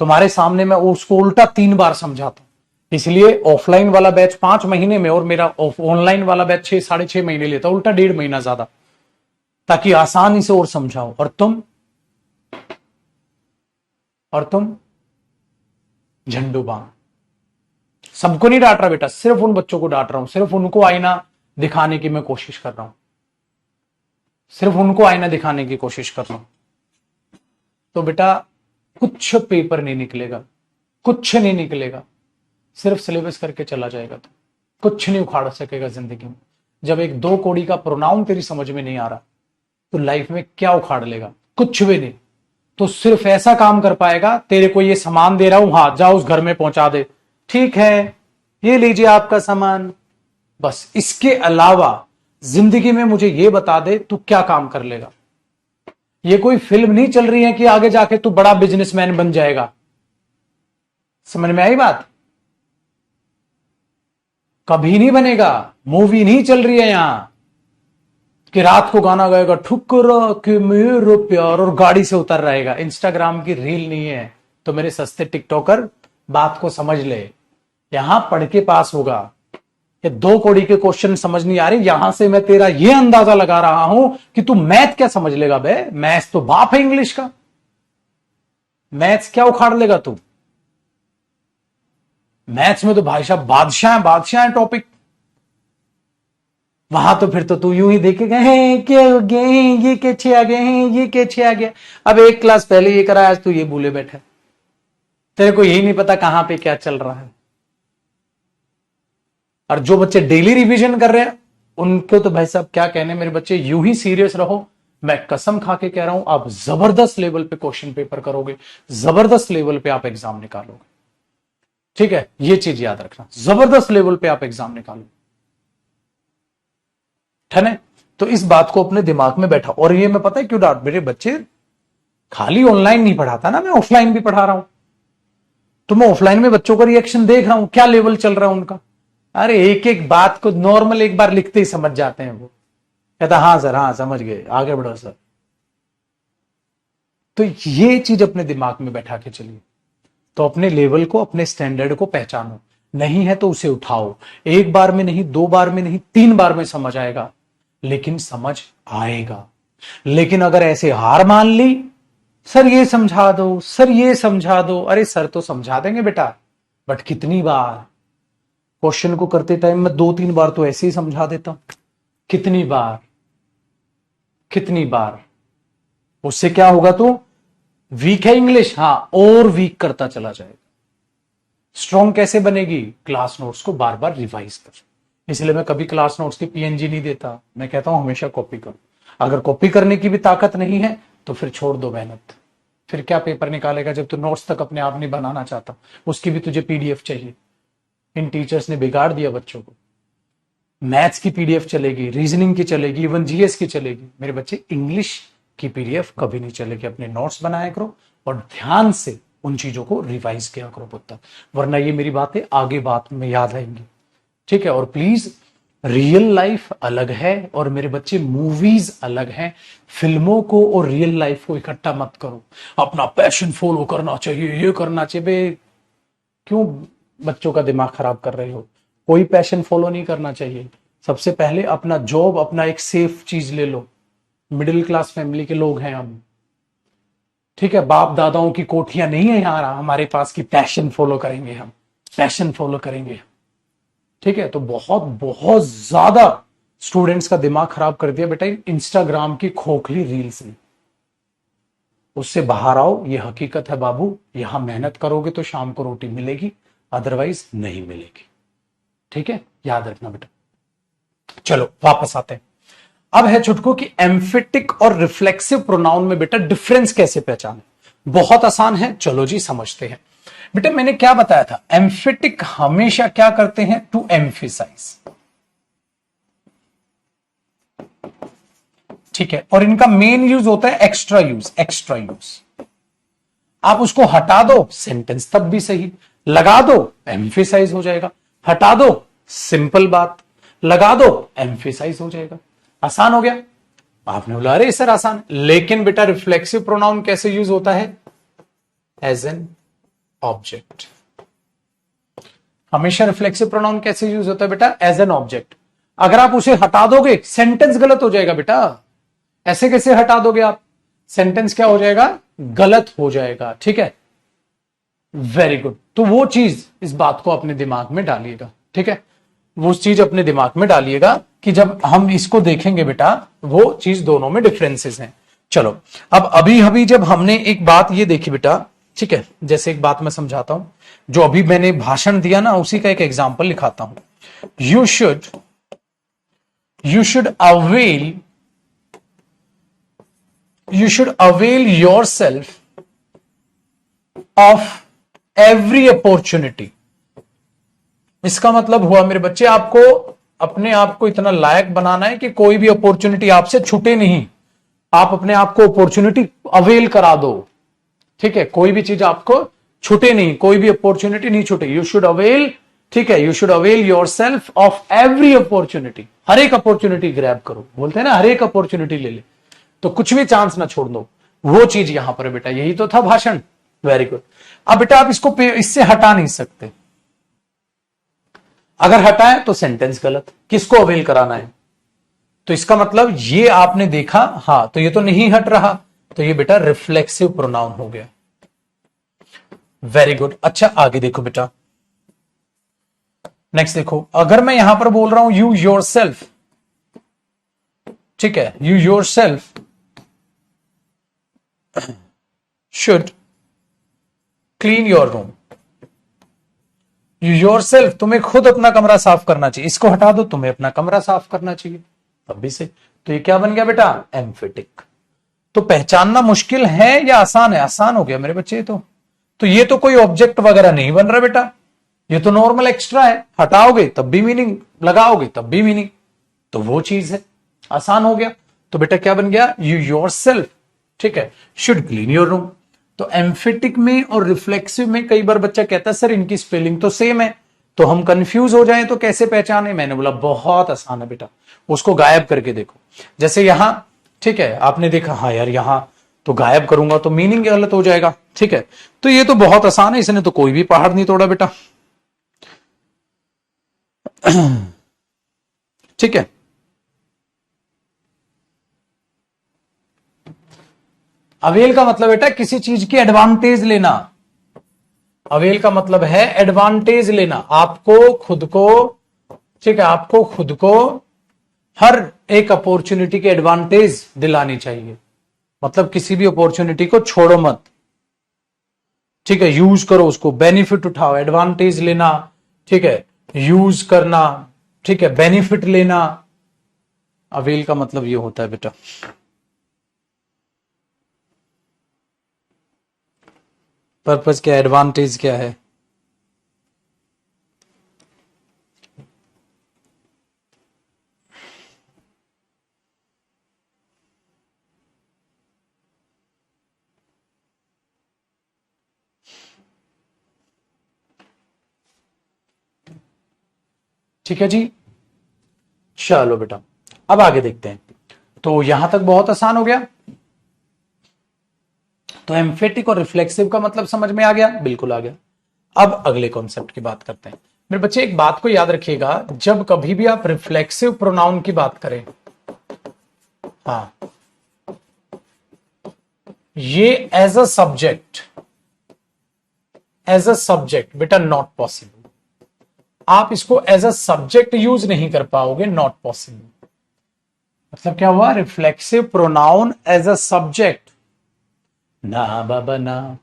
तुम्हारे सामने मैं उसको उल्टा 3 बार समझाता हूं। इसलिए ऑफलाइन वाला बैच 5 महीने में और मेरा ऑनलाइन वाला बैच 6-6.5 महीने लेता, उल्टा 1.5 महीना ज्यादा, ताकि आसानी से और समझाओ। और तुम झंडू बाम। सबको नहीं डांट रहा बेटा, सिर्फ उन बच्चों को डांट रहा हूं, सिर्फ उनको आईना दिखाने की मैं कोशिश कर रहा हूं, सिर्फ उनको आईना दिखाने की कोशिश कर रहा हूं। तो बेटा कुछ पेपर नहीं निकलेगा, कुछ नहीं निकलेगा, सिर्फ सिलेबस करके चला जाएगा तो कुछ नहीं उखाड़ सकेगा जिंदगी में। जब एक 2 कौड़ी का प्रोनाउन तेरी समझ में नहीं आ रहा तो लाइफ में क्या उखाड़ लेगा, कुछ भी नहीं। तो सिर्फ ऐसा काम कर पाएगा, तेरे को ये सामान दे रहा हूं, हाँ जाओ उस घर में पहुंचा दे, ठीक है ये लीजिए आपका सामान, बस। इसके अलावा जिंदगी में मुझे ये बता दे तू क्या काम कर लेगा। ये कोई फिल्म नहीं चल रही है कि आगे जाके तू बड़ा बिजनेसमैन बन जाएगा। समझ में आई बात? कभी नहीं बनेगा। मूवी नहीं चल रही है यहां कि रात को गाना गाएगा ठुकरा के मेरे प्यार और गाड़ी से उतर रहेगा। इंस्टाग्राम की रील नहीं है। तो मेरे सस्ते टिकटॉकर बात को समझ ले, यहां पढ़ के पास होगा। ये 2 कौड़ी के क्वेश्चन समझ नहीं आ रहे, यहां से मैं तेरा ये अंदाजा लगा रहा हूं कि तू मैथ क्या समझ लेगा बे। मैथ्स तो बाप है इंग्लिश का, मैथ्स क्या उखाड़ लेगा तू। मैथ्स में तो भाई साहब बादशाह है टॉपिक। वहां तो फिर तो तू यूं ही देखेगा, क्या हो गया, ये कैसे आ गए हैं, ये कैसे आ गया। अब 1 क्लास पहले ये करा, आज तू ये भूले बैठा, तेरे को यही नहीं पता कहां पे क्या चल रहा है। और जो बच्चे डेली रिवीजन कर रहे हैं उनको तो भाई साहब क्या कहने मेरे बच्चे, यूं ही सीरियस रहो। मैं कसम खा के कह रहा हूं, आप जबरदस्त लेवल पे क्वेश्चन पेपर करोगे, जबरदस्त लेवल पे आप एग्जाम निकालोगे, ठीक है। ये चीज याद रखना, जबरदस्त लेवल पे आप एग्जाम निकालोगे, है ना। तो इस बात को अपने दिमाग में बैठा। और ये मैं पता है क्यों डांट, मेरे बच्चे खाली ऑनलाइन नहीं पढ़ाता ना, मैं ऑफलाइन भी पढ़ा रहा हूं। तो मैं ऑफलाइन में बच्चों का रिएक्शन देख रहा हूं, क्या लेवल चल रहा है उनका। अरे एक एक बात को नॉर्मल एक बार लिखते ही समझ जाते हैं। वो कहता हाँ सर, हाँ समझ गए, आगे बढ़ो सर। तो ये चीज अपने दिमाग में बैठा के चलिए। तो अपने लेवल को, अपने स्टैंडर्ड को पहचानो। नहीं है तो उसे उठाओ। 1 बार में नहीं, 2 बार में नहीं, 3 बार में समझ आएगा, लेकिन समझ आएगा। लेकिन अगर ऐसे हार मान ली, सर ये समझा दो, सर ये समझा दो, अरे सर तो समझा देंगे बेटा, बट कितनी बार। क्वेश्चन को करते टाइम मैं 2-3 बार तो ऐसे ही समझा देता हूं। कितनी बार, कितनी बार। उससे क्या होगा, तो वीक है इंग्लिश, हां और वीक करता चला जाएगा। स्ट्रॉन्ग कैसे बनेगी, क्लास नोट्स को बार बार रिवाइज कर। इसलिए मैं कभी क्लास नोट्स की पीएनजी नहीं देता, मैं कहता हूं हमेशा कॉपी करो। अगर कॉपी करने की भी ताकत नहीं है तो फिर छोड़ दो मेहनत, फिर क्या पेपर निकालेगा जब तू नोट्स तक अपने आप नहीं बनाना चाहता, उसकी भी तुझे पीडीएफ चाहिए। इन टीचर्स ने बिगाड़ दिया बच्चों को। मैथ्स की पीडीएफ चलेगी, रीजनिंग की चलेगी, इवन जीएस की चलेगी, मेरे बच्चे इंग्लिश की पीडीएफ कभी नहीं चलेगी। अपने नोट्स बनाया करो और ध्यान से उन चीजों को रिवाइज किया करो पुत्र, वरना ये मेरी बातें आगे बात में याद आएंगी, ठीक है। और प्लीज, रियल लाइफ अलग है और मेरे बच्चे मूवीज अलग हैं। फिल्मों को और रियल लाइफ को इकट्ठा मत करो। अपना पैशन फॉलो करना चाहिए, ये करना चाहिए, बे क्यों बच्चों का दिमाग खराब कर रहे हो? कोई पैशन फॉलो नहीं करना चाहिए। सबसे पहले अपना जॉब, अपना एक सेफ चीज ले लो। मिडिल क्लास फैमिली के लोग हैं हम, ठीक है। बाप दादाओं की कोठियां नहीं है यहाँ हमारे पास कि पैशन फॉलो करेंगे, हम पैशन फॉलो करेंगे, ठीक है। तो बहुत बहुत ज्यादा स्टूडेंट्स का दिमाग खराब कर दिया बेटा इंस्टाग्राम की खोखली रील्स ने। उससे बाहर आओ, ये हकीकत है बाबू। यहां मेहनत करोगे तो शाम को रोटी मिलेगी, अदरवाइज नहीं मिलेगी, ठीक है, याद रखना बेटा। चलो वापस आते हैं। अब है छुटकू की एम्फेटिक और रिफ्लेक्सिव प्रोनाउन में बेटा डिफरेंस कैसे पहचाने। बहुत आसान है, चलो जी समझते हैं। बेटा मैंने क्या बताया था, एम्फेटिक हमेशा क्या करते हैं, टू एम्फिसाइज, ठीक है। और इनका मेन यूज होता है एक्स्ट्रा यूज, एक्स्ट्रा यूज। आप उसको हटा दो सेंटेंस तब भी सही, लगा दो एम्फिसाइज हो जाएगा, हटा दो सिंपल बात, लगा दो एम्फिसाइज हो जाएगा। आसान हो गया। आपने बोला अरे सर आसान, लेकिन बेटा रिफ्लेक्सिव प्रोनाउन कैसे यूज होता है, एज एन ऑब्जेक्ट। हमेशा रिफ्लेक्सिव प्रोनाउन कैसे यूज होता है बेटा, एज एन ऑब्जेक्ट। अगर आप उसे हटा दोगे सेंटेंस गलत हो जाएगा बेटा। ऐसे कैसे हटा दोगे आप, सेंटेंस क्या हो जाएगा, गलत हो जाएगा, ठीक है। Very good. तो वो चीज, इस बात को अपने दिमाग में डालिएगा, ठीक है। वो चीज अपने दिमाग में डालिएगा कि जब हम इसको देखेंगे बेटा, वो चीज दोनों में डिफरेंसेस हैं। चलो अब अभी अभी जब हमने एक बात ये देखी बेटा, ठीक है, जैसे एक बात मैं समझाता हूं, जो अभी मैंने भाषण दिया ना उसी का एक एग्जाम्पल लिखाता हूं। You should avail yourself of every opportunity. इसका मतलब हुआ मेरे बच्चे, आपको अपने आप को इतना लायक बनाना है कि कोई भी अपॉर्चुनिटी आपसे छूटे नहीं। आप अपने आप को अपॉर्चुनिटी अवेल करा दो, ठीक है। कोई भी चीज आपको छूटे नहीं, कोई भी अपॉर्चुनिटी नहीं छूटे। यू शुड अवेल, ठीक है, you should avail yourself of every opportunity. हर एक अपॉर्चुनिटी ग्रैब करो, बोलते हैं ना हर एक अपॉर्चुनिटी ले ले, तो कुछ भी चांस ना छोड़ दो। वो चीज यहां पर बेटा, यही तो था भाषण। Very good. अब बेटा आप इसको इससे हटा नहीं सकते, अगर हटाए तो सेंटेंस गलत। किसको अवेल कराना है, तो इसका मतलब ये आपने देखा, हाँ तो ये तो नहीं हट रहा, तो ये बेटा रिफ्लेक्सिव प्रोनाउन हो गया। Very good. अच्छा आगे देखो बेटा, नेक्स्ट देखो, अगर मैं यहां पर बोल रहा हूं यू योर सेल्फ, ठीक है, you your self should clean your room. You your self, तुम्हें खुद अपना कमरा साफ करना चाहिए। इसको हटा दो, तुम्हें अपना कमरा साफ करना चाहिए, तब भी से। तो ये क्या बन गया बेटा, एम्फेटिक। तो पहचानना मुश्किल है या आसान है, आसान हो गया मेरे बच्चे। तो ये तो कोई ऑब्जेक्ट वगैरह नहीं बन रहा बेटा, ये तो नॉर्मल एक्स्ट्रा है। हटाओगे तब भी मीनिंग, लगाओगे तब भी मीनिंग, तो वो चीज है, आसान हो गया। तो बेटा क्या बन गया, यू योर सेल्फ, ठीक है, शुड क्लीन योर रूम। तो एम्फेटिक में और रिफ्लेक्सिव में कई बार बच्चा कहता है सर इनकी स्पेलिंग तो सेम है, तो हम कंफ्यूज हो जाएं तो कैसे पहचाने। मैंने बोला बहुत आसान है बेटा, उसको गायब करके देखो। जैसे यहां, ठीक है, आपने देखा हाँ यार यहां तो गायब करूंगा तो मीनिंग गलत हो जाएगा, ठीक है। तो ये तो बहुत आसान है, इसने तो कोई भी पहाड़ नहीं तोड़ा बेटा, ठीक है। अवेल का मतलब बेटा किसी चीज की एडवांटेज लेना। अवेल का मतलब है एडवांटेज लेना, आपको खुद को, ठीक है, आपको खुद को हर एक अपॉर्चुनिटी की एडवांटेज दिलानी चाहिए। मतलब किसी भी अपॉर्चुनिटी को छोड़ो मत, ठीक है, यूज करो उसको, बेनिफिट उठाओ, एडवांटेज लेना, ठीक है, यूज करना, ठीक है, बेनिफिट लेना। अवेल का मतलब ये होता है बेटा। पर्पस क्या है, एडवांटेज क्या है? ठीक है जी, चलो बेटा अब आगे देखते हैं। तो यहां तक बहुत आसान हो गया। तो एम्फेटिक और रिफ्लेक्सिव का मतलब समझ में आ गया, बिल्कुल आ गया। अब अगले कॉन्सेप्ट की बात करते हैं। मेरे बच्चे एक बात को याद रखिएगा, जब कभी भी आप रिफ्लेक्सिव प्रोनाउन की बात करें, हाँ, ये एज अ सब्जेक्ट बेटा नॉट पॉसिबल। आप इसको एज अ सब्जेक्ट यूज नहीं कर पाओगे, नॉट पॉसिबल। मतलब क्या हुआ, reflexive pronoun as a subject, ना बाबा ना,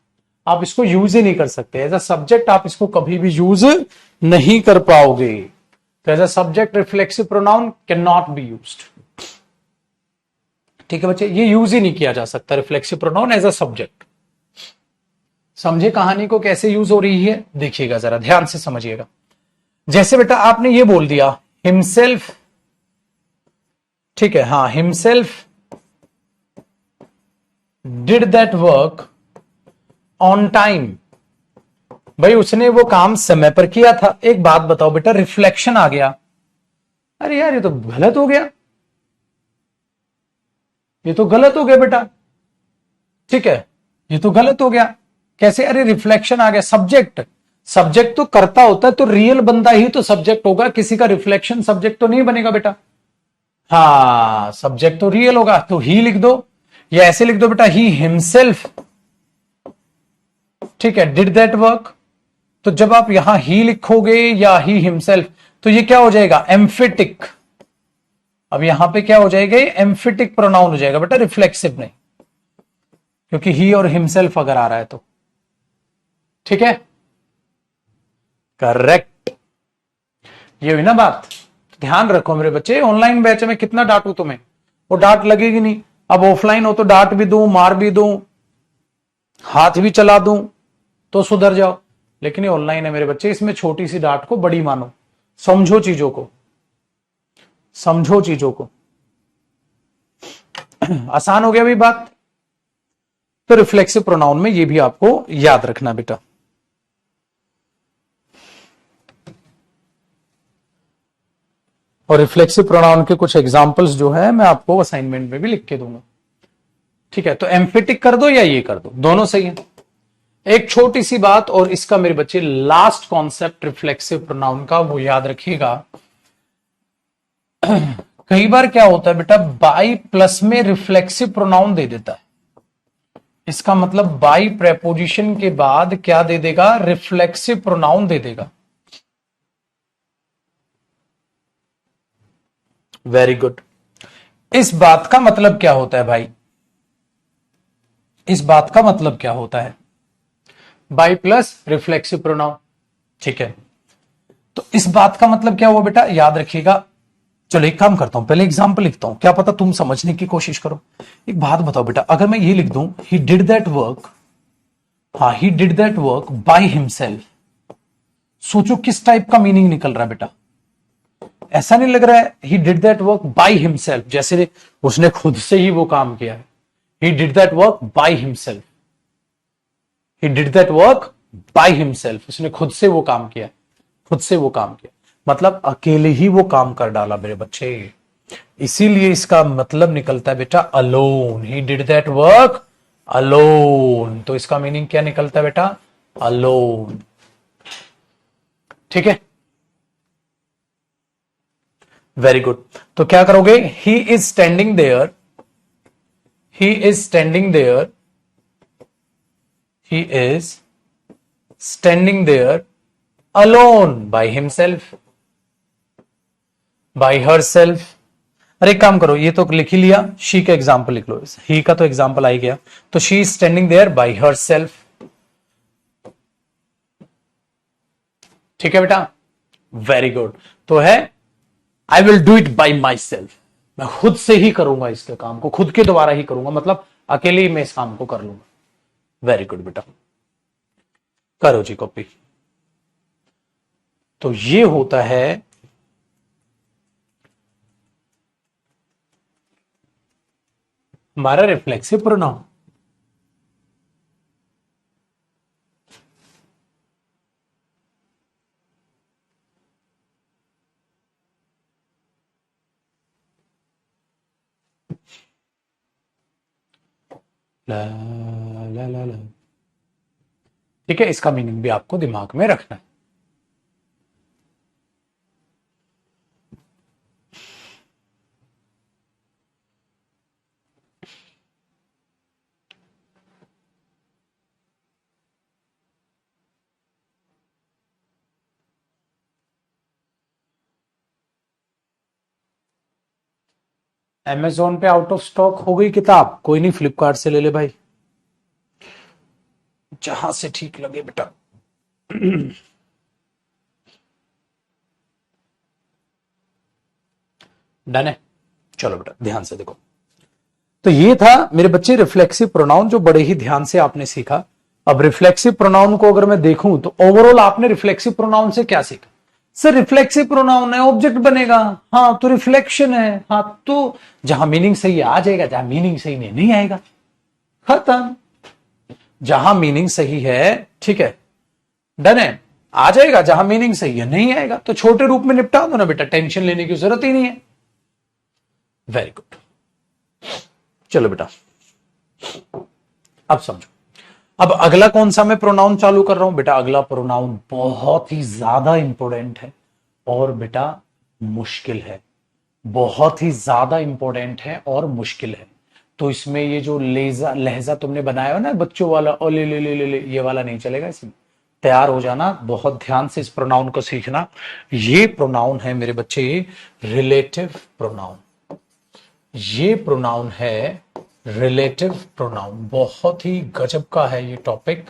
आप इसको यूज ही नहीं कर सकते। एज अ सब्जेक्ट आप इसको कभी भी यूज नहीं कर पाओगे। तो as a subject reflexive pronoun can not be used. ठीक है बच्चे, ये यूज ही नहीं किया जा सकता reflexive pronoun as a subject. समझे कहानी को कैसे यूज हो रही है? देखिएगा जरा ध्यान से समझिएगा। जैसे बेटा आपने ये बोल दिया हिमसेल्फ, ठीक है, हाँ, himself did that work on time. भाई उसने वो काम समय पर किया था। एक बात बताओ बेटा, रिफ्लेक्शन आ गया, अरे यार ये तो गलत हो गया, ये तो गलत हो गया बेटा। ठीक है, ये तो गलत हो गया। कैसे? अरे रिफ्लेक्शन आ गया। सब्जेक्ट तो करता होता है, तो रियल बंदा ही तो सब्जेक्ट होगा, किसी का रिफ्लेक्शन सब्जेक्ट तो नहीं बनेगा बेटा। हाँ, सब्जेक्ट तो रियल होगा, तो ही लिख दो, या ऐसे लिख दो बेटा, ही हिमसेल्फ, ठीक है, डिड दैट वर्क। तो जब आप यहां ही लिखोगे या ही हिमसेल्फ, तो ये क्या हो जाएगा, एम्फेटिक। अब यहां पे क्या हो जाएगा, एम्फेटिक प्रोनाउन हो जाएगा बेटा, रिफ्लेक्सिव नहीं, क्योंकि ही और हिमसेल्फ अगर आ रहा है तो। ठीक है, करेक्ट, ये हुई ना बात। ध्यान रखो मेरे बच्चे, ऑनलाइन बैच में कितना डांटू तुम्हें, वो डांट लगेगी नहीं। अब ऑफलाइन हो तो डांट भी दूं, मार भी दूं, हाथ भी चला दूं, तो सुधर जाओ। लेकिन ये ऑनलाइन है मेरे बच्चे, इसमें छोटी सी डांट को बड़ी मानो, समझो चीजों को, समझो चीजों को। आसान हो गया भी बात। तो रिफ्लेक्सिव प्रोनाउन में ये भी आपको याद रखना बेटा। और रिफ्लेक्सिव प्रोनाउन के कुछ एग्जांपल्स जो है मैं आपको असाइनमेंट में भी लिख के दूंगा। ठीक है, तो एम्फेटिक कर दो या ये कर दो, दोनों सही है। एक छोटी सी बात, और इसका मेरे बच्चे लास्ट कॉन्सेप्ट रिफ्लेक्सिव प्रोनाउन का, वो याद रखिएगा। कई बार क्या होता है बेटा, बाई प्लस में रिफ्लेक्सिव प्रोनाउन दे देता है। इसका मतलब बाई प्रेपोजिशन के बाद क्या दे देगा, रिफ्लेक्सिव प्रोनाउन दे देगा। Very good. इस बात का मतलब क्या होता है भाई, इस बात का मतलब क्या होता है, बाई प्लस रिफ्लेक्सिव प्रोनाउन। ठीक है, तो इस बात का मतलब क्या हुआ बेटा, याद रखिएगा। चलो एक काम करता हूं, पहले एग्जांपल लिखता हूं, क्या पता तुम समझने की कोशिश करो। एक बात बताओ बेटा, अगर मैं ये लिख दूं, ही डिड दैट वर्क, हाँ, he did that work by himself, सोचो किस टाइप का मीनिंग निकल रहा है बेटा। ऐसा नहीं लग रहा है he did that work by himself, जैसे उसने खुद से ही वो काम किया है। He did that work by himself, he did that work by himself, उसने खुद से वो काम किया, खुद से वो काम किया, मतलब अकेले ही वो काम कर डाला मेरे बच्चे। इसीलिए इसका मतलब निकलता है बेटा alone, he did that work alone. तो इसका मीनिंग क्या निकलता है बेटा, अलोन। ठीक है, वेरी गुड। तो क्या करोगे, he is standing there, he is standing there, he is standing there alone by himself, by her self. अरे एक काम करो, ये तो लिख ही लिया, शी का एग्जाम्पल लिख लो, ही का तो एग्जाम्पल आ ही गया। तो she is standing there by her self. ठीक है बेटा, वेरी गुड। तो है I will do it by my self, मैं खुद से ही करूंगा इसके काम को, खुद के द्वारा ही करूंगा, मतलब अकेले ही मैं इस काम को कर लूंगा। वेरी गुड बेटा। करो जी कॉपी। तो ये होता है हमारा रिफ्लेक्सिव प्रोनाउन। ला ला ला ला। ठीक है, इसका मीनिंग भी आपको दिमाग में रखना है। अमेजोन पे आउट ऑफ स्टॉक हो गई किताब, कोई नहीं फ्लिपकार्ट से ले ले भाई, जहां से ठीक लगे बेटा। डन है, चलो बेटा ध्यान से देखो। तो ये था मेरे बच्चे रिफ्लेक्सिव प्रोनाउन, जो बड़े ही ध्यान से आपने सीखा। अब रिफ्लेक्सिव प्रोनाउन को अगर मैं देखूं तो ओवरऑल आपने रिफ्लेक्सिव प्रोनाउन से क्या सीखा? सर रिफ्लेक्सिव प्रोनाउन है, ऑब्जेक्ट बनेगा, हाँ तो रिफ्लेक्शन है, हाँ तो जहां मीनिंग सही है आ जाएगा, जहां मीनिंग सही नहीं आएगा, खत्म। जहां मीनिंग सही है, ठीक है, डन है, आ जाएगा, जहां मीनिंग सही है नहीं आएगा तो छोटे रूप में निपटा दो ना बेटा, टेंशन लेने की जरूरत ही नहीं है। वेरी गुड, चलो बेटा अब समझो। अब अगला कौन सा मैं प्रोनाउन चालू कर रहा हूं बेटा? अगला प्रोनाउन बहुत ही ज्यादा इंपॉर्टेंट है और बेटा मुश्किल है, बहुत ही ज्यादा इंपॉर्टेंट है और मुश्किल है। तो इसमें ये जो लेजा लहजा तुमने बनाया हो ना बच्चों वाला, ओ ले, ये वाला नहीं चलेगा। इसमें तैयार हो जाना, बहुत ध्यान से इस प्रोनाउन को सीखना। ये प्रोनाउन है मेरे बच्चे रिलेटिव प्रोनाउन। ये प्रोनाउन है रिलेटिव प्रोनाउन, बहुत ही गजब का है ये टॉपिक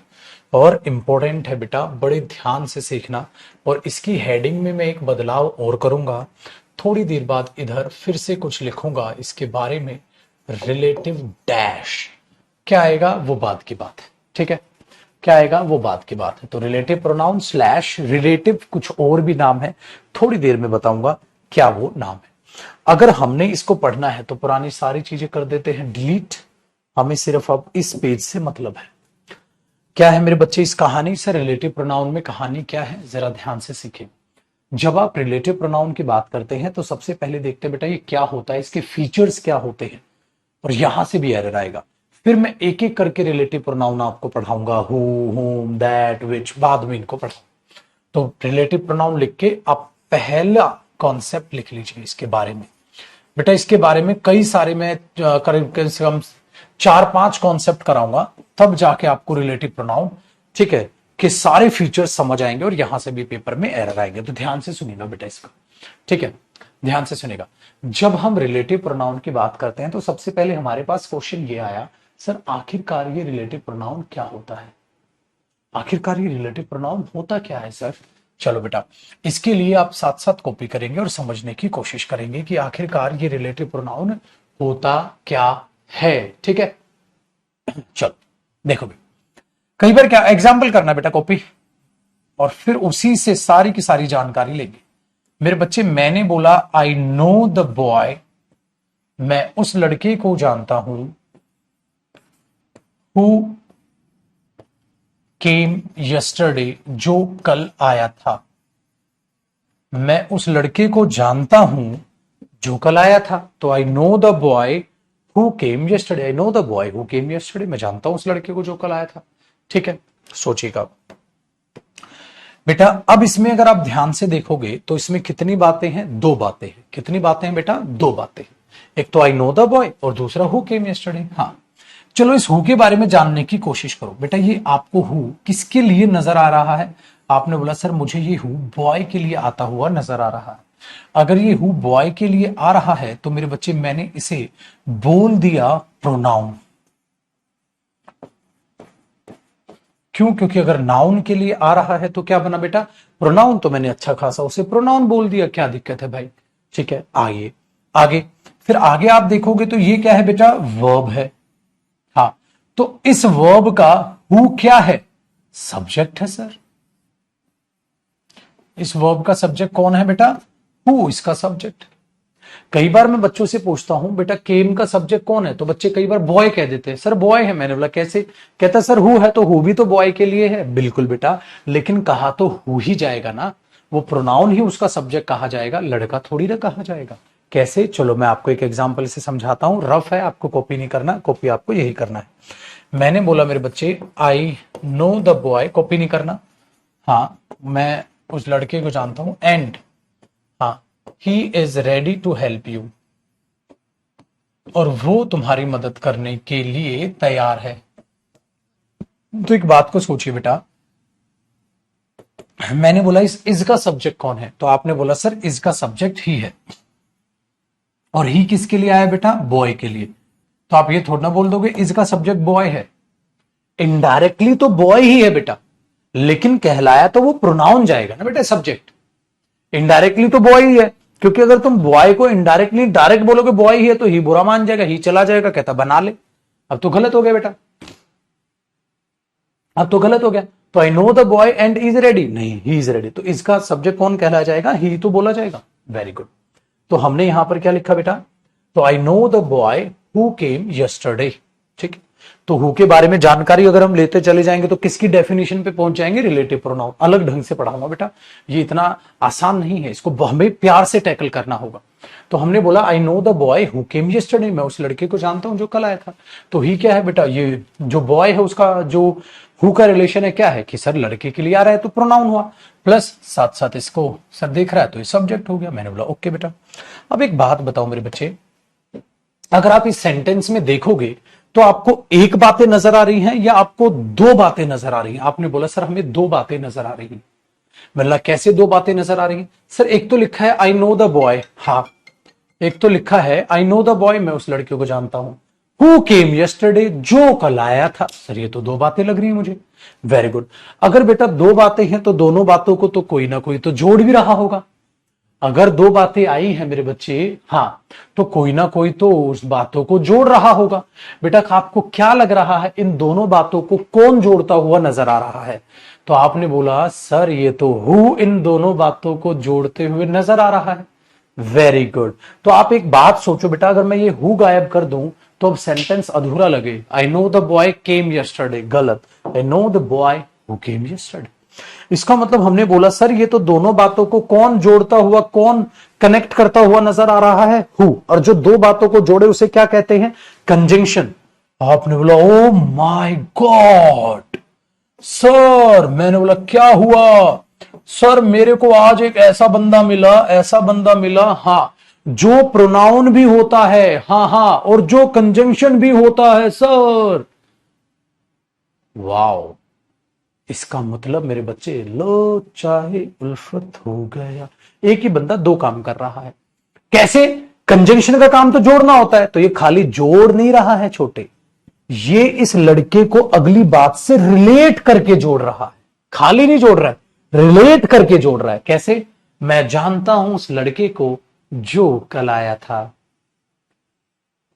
और इंपॉर्टेंट है बेटा, बड़े ध्यान से सीखना। और इसकी हेडिंग में मैं एक बदलाव और करूंगा, थोड़ी देर बाद इधर फिर से कुछ लिखूंगा इसके बारे में, रिलेटिव डैश। क्या आएगा वो बात की बात है, ठीक है, क्या आएगा वो बात की बात है। तो रिलेटिव प्रोनाउन स्लैश रिलेटिव कुछ और भी नाम है, थोड़ी देर में बताऊंगा क्या वो नाम है। अगर हमने इसको पढ़ना है तो पुरानी सारी चीजें कर देते हैं डिलीट, हमें सिर्फ अब इस पेज से मतलब है। क्या है मेरे बच्चे इस कहानी से? रिलेटिव प्रोनाउन में कहानी क्या है जरा ध्यान से सीखें। जब आप रिलेटिव प्रोनाउन की बात करते हैं तो सबसे पहले देखते हैं बेटा ये क्या होता है, इसके फीचर्स क्या होते हैं, और यहां से भी एरर आएगा। फिर मैं एक एक करके रिलेटिव प्रोनाउन आपको पढ़ाऊंगा, हु, होम, दैट, विच, बाद में इनको पढ़ाऊंगा। तो रिलेटिव प्रोनाउन लिख के आप पहला कॉन्सेप्ट लिख लीजिए इसके बारे में। बेटा इसके बारे में कई सारे मैं कम से कम 4-5 कॉन्सेप्ट कराऊंगा, तब जाके आपको रिलेटिव प्रोनाउन, ठीक है, कि सारे फीचर्स समझ आएंगे और यहां से भी पेपर में एरर आएंगे। तो ध्यान से सुनिएगा बेटा इसका, ठीक है, ध्यान से सुनिएगा। जब हम रिलेटिव प्रोनाउन की बात करते हैं तो सबसे पहले हमारे पास क्वेश्चन ये आया, सर आखिरकार ये रिलेटिव प्रोनाउन क्या होता है? आखिरकार ये रिलेटिव प्रोनाउन होता क्या है सर? चलो बेटा इसके लिए आप साथ साथ कॉपी करेंगे और समझने की कोशिश करेंगे कि आखिरकार ये रिलेटिव प्रोनाउन होता क्या है, ठीक है। चलो देखो भी, कई बार क्या एग्जाम्पल करना बेटा कॉपी, और फिर उसी से सारी की सारी जानकारी लेंगे। मेरे बच्चे मैंने बोला आई नो द बॉय, मैं उस लड़के को जानता हूं, हु केम यस्टरडे, जो कल आया था। मैं उस लड़के को जानता हूं जो कल आया था। तो आई know the boy who came yesterday, I know the boy who came yesterday, मैं जानता हूं उस लड़के को जो कल आया था, ठीक है। सोचिएगा बेटा, अब इसमें अगर आप ध्यान से देखोगे तो इसमें कितनी बातें हैं? 2 बातें हैं। कितनी बातें हैं बेटा? 2 बातें। एक तो आई नो द बॉय और दूसरा हु केम यस्टरडे। हाँ चलो इस हु के बारे में जानने की कोशिश करो। बेटा ये आपको हु किसके लिए नजर आ रहा है? आपने बोला सर मुझे ये हु बॉय के लिए आता हुआ नजर आ रहा है। अगर ये हु बॉय के लिए आ रहा है तो मेरे बच्चे मैंने इसे बोल दिया प्रोनाउन। क्यों? क्योंकि अगर नाउन के लिए आ रहा है तो क्या बना बेटा? प्रोनाउन। तो मैंने अच्छा खासा उसे प्रोनाउन बोल दिया, क्या दिक्कत है भाई, ठीक है। आइए आगे, फिर आगे आप देखोगे तो ये क्या है बेटा? वर्ब है। हाँ तो इस वर्ब का हु क्या है? सब्जेक्ट है सर। इस वर्ब का सब्जेक्ट कौन है बेटा? हु इसका सब्जेक्ट। कई बार मैं बच्चों से पूछता हूं बेटा केम का सब्जेक्ट कौन है, तो बच्चे कई बार बॉय कह देते हैं, सर बॉय है। मैंने बोला कैसे? कहता सर हु है, तो हु भी तो बॉय के लिए है। बिल्कुल बेटा, लेकिन कहा तो हु ही जाएगा ना, वो प्रोनाउन ही उसका सब्जेक्ट कहा जाएगा, लड़का थोड़ी ना कहा जाएगा। कैसे? चलो मैं आपको एक एग्जाम्पल से समझाता हूं। रफ है, आपको कॉपी नहीं करना, कॉपी आपको यही करना है। मैंने बोला मेरे बच्चे आई नो द बॉय, कॉपी नहीं करना। हाँ, मैं उस लड़के को जानता हूं, एंड हाँ he is ready to help you, और वो तुम्हारी मदद करने के लिए तैयार है। तो एक बात को सोचिए बेटा, मैंने बोला इस का सब्जेक्ट कौन है, तो आपने बोला सर इसका सब्जेक्ट ही है, और ही किसके लिए आया बेटा? बॉय के लिए। तो आप ये थोड़ा ना बोल दोगे इसका सब्जेक्ट बॉय है। इनडायरेक्टली तो बॉय ही है बेटा, लेकिन कहलाया तो वो प्रोनाउन जाएगा ना बेटा सब्जेक्ट। इनडायरेक्टली तो बॉय ही है, क्योंकि अगर तुम बॉय को इनडायरेक्टली डायरेक्ट बोलोगे बॉय ही है तो ही बुरा मान जाएगा, ही चला जाएगा, कहता बना ले। अब तो गलत हो गया बेटा, अब तो गलत हो गया। तो आई know the boy and is ready, नहीं ही इज रेडी, तो इसका सब्जेक्ट कौन कहलाया जाएगा? ही तो बोला जाएगा। Very good. तो हमने यहां पर क्या लिखा बेटा? तो आई know the boy who came yesterday. ठीक है, तो हु के बारे में जानकारी अगर हम लेते चले जाएंगे तो किसकी डेफिनेशन पे पहुंच जाएंगे? Relative pronoun. अलग ढंग से पढ़ाऊंगा बेटा, ये इतना आसान नहीं है, इसको हमें प्यार से टैकल करना होगा। तो हमने बोला आई know the boy who came yesterday, मैं उस लड़के को जानता हूं जो कल आया था। तो ही क्या है बेटा? ये जो बॉय है उसका जो हु का रिलेशन है क्या है कि सर लड़के के लिए आ रहा है तो प्रोनाउन हुआ, प्लस साथ साथ इसको सर देख रहा है तो ये सब्जेक्ट हो गया। मैंने बोला ओके बेटा। अब एक बात बताओ मेरे बच्चे, अगर आप इस सेंटेंस में देखोगे तो आपको एक बातें नजर आ रही हैं या आपको दो बातें नजर आ रही हैं? आपने बोला सर हमें दो बातें नजर आ रही हैं। मतलब कैसे दो बातें नजर आ रही हैं? सर एक तो लिखा है आई नो द बॉय, हाँ, एक तो लिखा है आई नो द बॉय, मैं उस लड़के को जानता हूं। हु केम यस्टरडे, जो कल आया था। सर ये तो दो बातें लग रही हैं मुझे। Very good. अगर बेटा दो बातें हैं तो दोनों बातों को तो कोई ना कोई तो जोड़ भी रहा होगा। अगर दो बातें आई हैं मेरे बच्चे, हाँ, तो कोई ना कोई तो उस बातों को जोड़ रहा होगा। बेटा आपको क्या लग रहा है इन दोनों बातों को कौन जोड़ता हुआ नजर आ रहा है? तो आपने बोला सर ये तो हु इन दोनों बातों को जोड़ते हुए नजर आ रहा है। Very good. तो आप एक बात सोचो बेटा, अगर मैं ये हु गायब कर दूं तो अब सेंटेंस अधूरा लगे। I know the boy came yesterday, गलत। I know the boy who came yesterday. इसका मतलब हमने बोला सर ये तो दोनों बातों को कौन जोड़ता हुआ, कौन कनेक्ट करता हुआ नजर आ रहा है? हु। और जो दो बातों को जोड़े उसे क्या कहते हैं? कंजंक्शन। आपने बोला ओ माय गॉड सर, मैंने बोला क्या हुआ? सर मेरे को आज एक ऐसा बंदा मिला, ऐसा बंदा मिला, हाँ, जो प्रोनाउन भी होता है, हाँ हाँ, और जो कंजंक्शन भी होता है सर। वाओ, इसका मतलब मेरे बच्चे लो चाहे उल्फत हो गया। एक ही बंदा दो काम कर रहा है। कैसे? कंजंक्शन का काम तो जोड़ना होता है, तो ये खाली जोड़ नहीं रहा है छोटे, ये इस लड़के को अगली बात से रिलेट करके जोड़ रहा है। खाली नहीं जोड़ रहा है, रिलेट करके जोड़ रहा है। कैसे? मैं जानता हूं उस लड़के को जो कल आया था,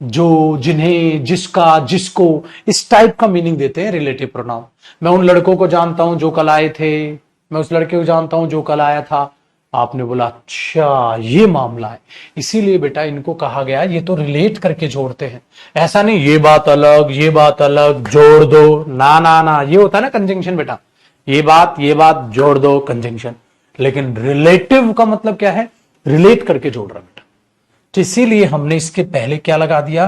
जो, जिन्हें, जिसका, जिसको, इस टाइप का मीनिंग देते हैं रिलेटिव प्रोनाउन। मैं उन लड़कों को जानता हूं जो कल आए थे, मैं उस लड़के को जानता हूं जो कल आया था। आपने बोला अच्छा ये मामला है, इसीलिए बेटा इनको कहा गया ये तो रिलेट करके जोड़ते हैं। ऐसा नहीं ये बात अलग, ये बात अलग, जोड़ दो, ना ना ना, ये होता है ना कंजंक्शन बेटा, ये बात जोड़ दो, कंजंक्शन। लेकिन रिलेटिव का मतलब क्या है? रिलेट करके जोड़ रहा बेटा। तो इसीलिए हमने इसके पहले क्या लगा दिया?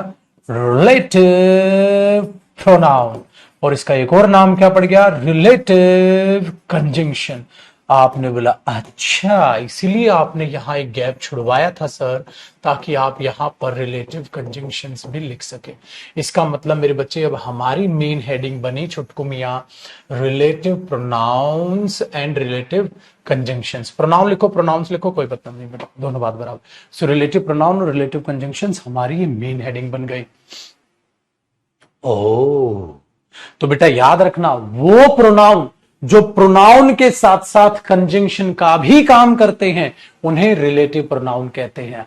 Relative pronoun. और इसका एक और नाम क्या पड़ गया? Relative conjunction. आपने बोला अच्छा, इसीलिए आपने यहां एक गैप छुड़वाया था सर, ताकि आप यहां पर रिलेटिव कंजंक्शंस भी लिख सके। इसका मतलब मेरे बच्चे अब हमारी मेन हेडिंग बनी छुटकू मियां, relative pronouns and relative conjunctions. Pronoun लिखो, प्रोनाउंस लिखो, कोई मतलब नहीं बेटा, दोनों बात बराबर। सो रिलेटिव प्रोनाउन और रिलेटिव कंजंक्शंस हमारी मेन हेडिंग बन गई। ओ, तो बेटा याद रखना, वो प्रोनाउन जो प्रोनाउन के साथ साथ कंजंक्शन का भी काम करते हैं उन्हें रिलेटिव प्रोनाउन कहते हैं।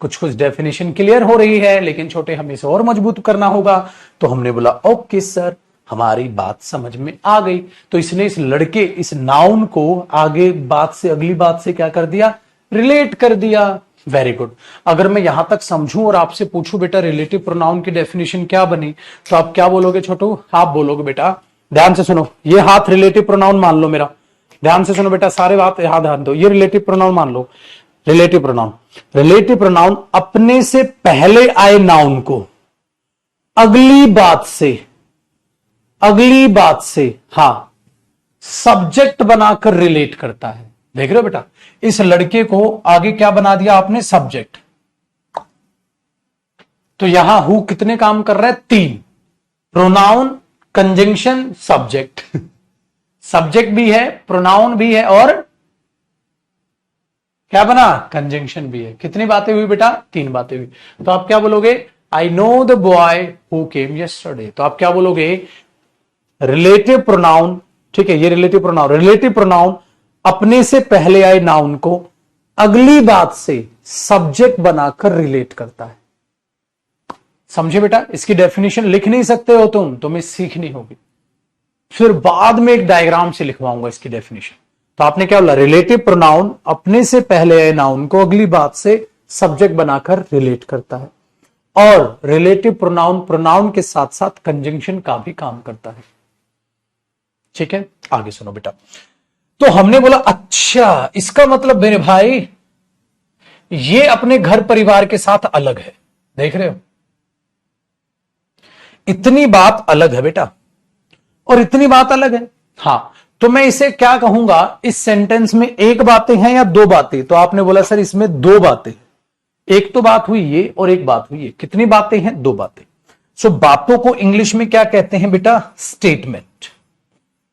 कुछ कुछ डेफिनेशन क्लियर हो रही है, लेकिन छोटे हमें इसे और मजबूत करना होगा। तो हमने बोला ओके सर, हमारी बात समझ में आ गई। तो इसने इस लड़के, इस नाउन को आगे बात से, अगली बात से क्या कर दिया, रिलेट कर दिया। Very good. अगर मैं यहां तक समझूं और आपसे पूछूं बेटा रिलेटिव प्रोनाउन की डेफिनेशन क्या बनी, तो आप क्या बोलोगे छोटू? आप बोलोगे बेटा, ध्यान से सुनो, ये हाथ रिलेटिव प्रोनाउन मान लो मेरा, ध्यान से सुनो बेटा, सारे बात यहां ध्यान दो, ये रिलेटिव प्रोनाउन मान लो। रिलेटिव प्रोनाउन, रिलेटिव प्रोनाउन अपने से पहले आए नाउन को अगली बात से, अगली बात से, हां, सब्जेक्ट बनाकर रिलेट करता है। देख रहे हो बेटा, इस लड़के को आगे क्या बना दिया आपने, सब्जेक्ट। तो यहां हु कितने काम कर रहा है, 3, प्रोनाउन, कंजंक्शन, सब्जेक्ट। सब्जेक्ट भी है, प्रोनाउन भी है, और क्या बना, कंजंक्शन भी है। कितनी बातें हुई बेटा, 3 बातें हुई। तो आप क्या बोलोगे, आई know the boy who came yesterday. तो आप क्या बोलोगे, रिलेटिव प्रोनाउन, ठीक है, ये रिलेटिव प्रोनाउन, रिलेटिव प्रोनाउन अपने से पहले आए नाउन को अगली बात से सब्जेक्ट बनाकर रिलेट करता है। समझे बेटा, इसकी डेफिनेशन लिख नहीं सकते हो तुम, तुम्हें सीखनी होगी, फिर बाद में एक डायग्राम से लिखवाऊंगा इसकी डेफिनेशन। तो आपने क्या बोला, रिलेटिव प्रोनाउन अपने से पहले आए नाउन को अगली बात से सब्जेक्ट बनाकर रिलेट करता है, और रिलेटिव प्रोनाउन प्रोनाउन के साथ साथ कंजंक्शन का भी काम करता है। ठीक है, आगे सुनो बेटा। तो हमने बोला अच्छा, इसका मतलब मेरे भाई ये अपने घर परिवार के साथ अलग है। देख रहे हो, इतनी बात अलग है बेटा, और इतनी बात अलग है। हां, तो मैं इसे क्या कहूंगा, इस सेंटेंस में एक बातें हैं या 2 बातें? तो आपने बोला सर इसमें 2 बातें, एक तो बात हुई ये और एक बात हुई ये। कितनी बातें हैं, 2 बातें। सो बातों को इंग्लिश में क्या कहते हैं बेटा, स्टेटमेंट।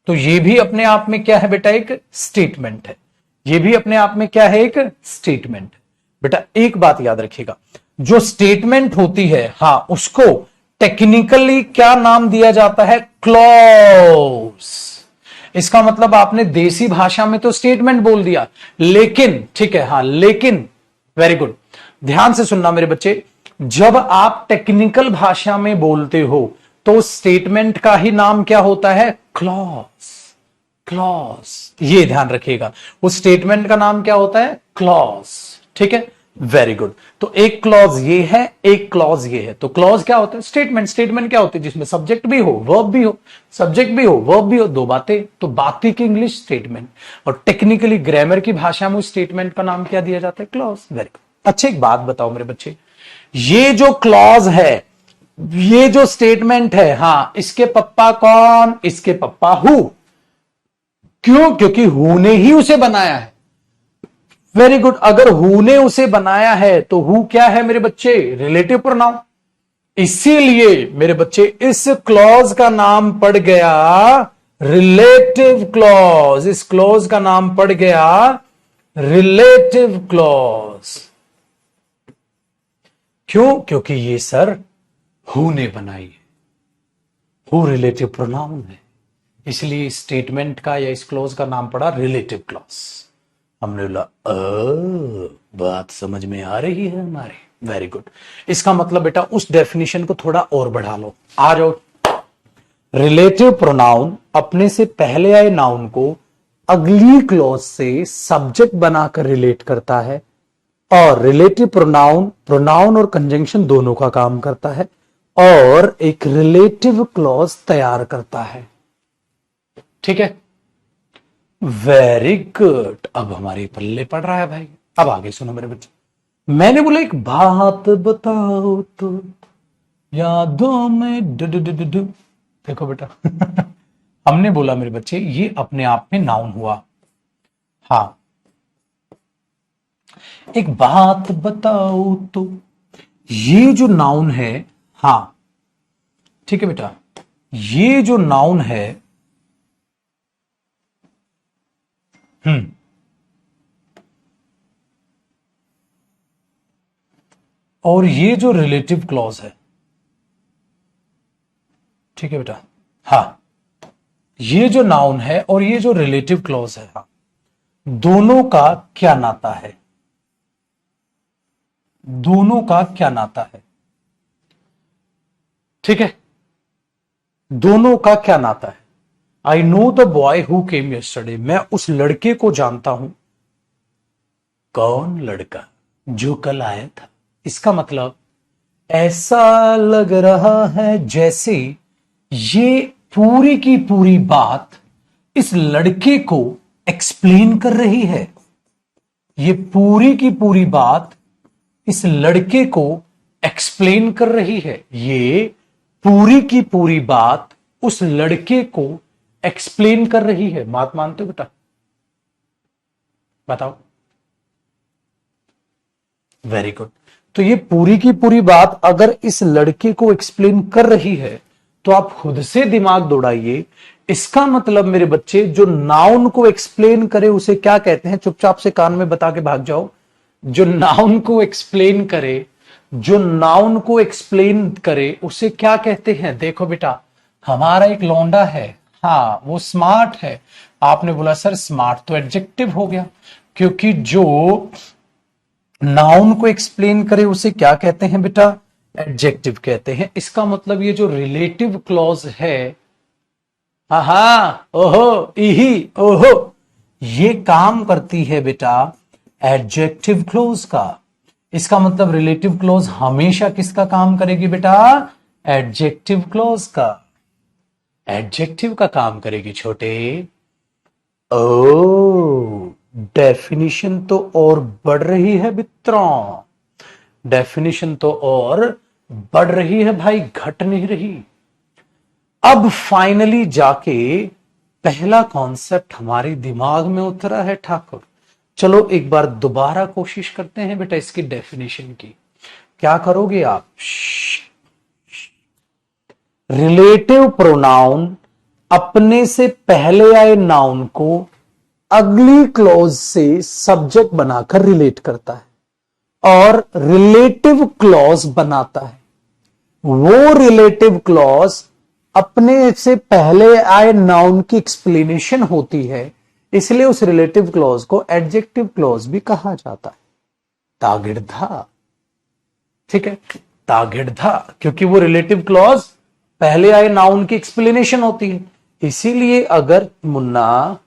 तो ये भी अपने आप में क्या है बेटा, एक स्टेटमेंट है। ये भी अपने आप में क्या है, एक स्टेटमेंट। बेटा एक बात याद रखिएगा, जो स्टेटमेंट होती है, हां, उसको टेक्निकली क्या नाम दिया जाता है, क्लॉज। इसका मतलब आपने देसी भाषा में तो स्टेटमेंट बोल दिया, लेकिन ठीक है, हां, लेकिन वेरी गुड, ध्यान से सुनना मेरे बच्चे, जब आप टेक्निकल भाषा में बोलते हो तो स्टेटमेंट का ही नाम क्या होता है, क्लॉज। क्लॉज, ये ध्यान रखिएगा, उस स्टेटमेंट का नाम क्या होता है, क्लॉज। ठीक है, वेरी गुड। तो एक क्लॉज ये है, एक क्लॉज ये है। तो क्लॉज क्या होता है, स्टेटमेंट। स्टेटमेंट क्या होती है, जिसमें सब्जेक्ट भी हो, वर्ब भी हो, सब्जेक्ट भी हो, वर्ब भी हो, 2 बातें। तो बातें की इंग्लिश स्टेटमेंट, और टेक्निकली ग्रामर की भाषा में उस स्टेटमेंट का नाम क्या दिया जाता है, क्लॉज। Very good. अच्छा एक बात बताओ मेरे बच्चे, ये जो क्लॉज है, ये जो स्टेटमेंट है, हां, इसके पप्पा कौन, इसके पप्पा हु। क्यों, क्योंकि हु ने ही उसे बनाया है। Very good. अगर हु ने उसे बनाया है तो हु क्या है मेरे बच्चे, रिलेटिव प्रोनाउन। इसीलिए मेरे बच्चे इस क्लॉज का नाम पड़ गया रिलेटिव क्लॉज। इस क्लॉज का नाम पड़ गया रिलेटिव क्लॉज। क्यों, क्योंकि ये सर हु ने बनाई है, हु रिलेटिव प्रोनाउन है, इसलिए स्टेटमेंट का या इस क्लॉज का नाम पड़ा रिलेटिव क्लॉज। हमने बोला बात समझ में आ रही है हमारी। Very good. इसका मतलब बेटा उस डेफिनेशन को थोड़ा और बढ़ा लो, आ जाओ। रिलेटिव प्रोनाउन अपने से पहले आए नाउन को अगली क्लॉज से सब्जेक्ट बनाकर रिलेट करता है, और रिलेटिव प्रोनाउन प्रोनाउन और कंजंक्शन दोनों का काम करता है, और एक रिलेटिव क्लॉज तैयार करता है। ठीक है, वेरी गुड। अब हमारे पल्ले पड़ रहा है भाई। अब आगे सुनो मेरे बच्चे, मैंने बोला एक बात बताओ तो यादों में do do do do do. देखो बेटा हमने बोला मेरे बच्चे ये अपने आप में नाउन हुआ। हाँ, एक बात बताओ तो ये जो नाउन है, हां, ठीक है बेटा, ये जो नाउन है, और ये जो रिलेटिव क्लॉज है, ठीक है बेटा, हाँ, ये जो नाउन है और ये जो रिलेटिव क्लॉज है, हाँ, दोनों का क्या नाता है, दोनों का क्या नाता है। ठीक है, दोनों का क्या नाता है? आई know the boy who came yesterday, मैं उस लड़के को जानता हूं। कौन लड़का? जो कल आया था। इसका मतलब ऐसा लग रहा है जैसे ये पूरी की पूरी बात इस लड़के को एक्सप्लेन कर रही है। ये पूरी की पूरी बात इस लड़के को एक्सप्लेन कर रही है। ये पूरी की पूरी बात उस लड़के को एक्सप्लेन कर रही है। बात मानते हो बेटा? बताओ। Very good. तो ये पूरी की पूरी बात अगर इस लड़के को एक्सप्लेन कर रही है तो आप खुद से दिमाग दौड़ाइए। इसका मतलब मेरे बच्चे, जो नाउन को एक्सप्लेन करे उसे क्या कहते हैं? चुपचाप से कान में बता के भाग जाओ। जो नाउन को एक्सप्लेन करे, जो नाउन को एक्सप्लेन करे उसे क्या कहते हैं? देखो बेटा, हमारा एक लौंडा है, हाँ वो स्मार्ट है। आपने बोला सर स्मार्ट तो एडजेक्टिव हो गया, क्योंकि जो नाउन को एक्सप्लेन करे उसे क्या कहते हैं बेटा? एडजेक्टिव कहते हैं। इसका मतलब ये जो रिलेटिव क्लॉज है, हा, ओहो, इही, ओहो, ये काम करती है बेटा एडजेक्टिव क्लॉज का। इसका मतलब रिलेटिव क्लॉज हमेशा किसका काम करेगी बेटा? एडजेक्टिव क्लॉज का। एडजेक्टिव का काम करेगी छोटे। ओ, डेफिनिशन तो और बढ़ रही है मित्रों। डेफिनिशन तो और बढ़ रही है भाई, घट नहीं रही। अब फाइनली जाके पहला कॉन्सेप्ट हमारे दिमाग में उतरा है ठाकुर। चलो एक बार दोबारा कोशिश करते हैं बेटा इसकी डेफिनेशन की। क्या करोगे आप? रिलेटिव प्रोनाउन अपने से पहले आए नाउन को अगली क्लॉज से सब्जेक्ट बनाकर रिलेट करता है और रिलेटिव क्लॉज बनाता है। वो रिलेटिव क्लॉज अपने से पहले आए नाउन की एक्सप्लेनेशन होती है, इसलिए उस रिलेटिव क्लॉज को एडजेक्टिव क्लॉज भी कहा जाता है। तागिड़धा, ठीक है, तागिड़धा, क्योंकि वो रिलेटिव क्लॉज पहले आए नाउन की एक्सप्लेनेशन होती है। इसीलिए अगर मुन्ना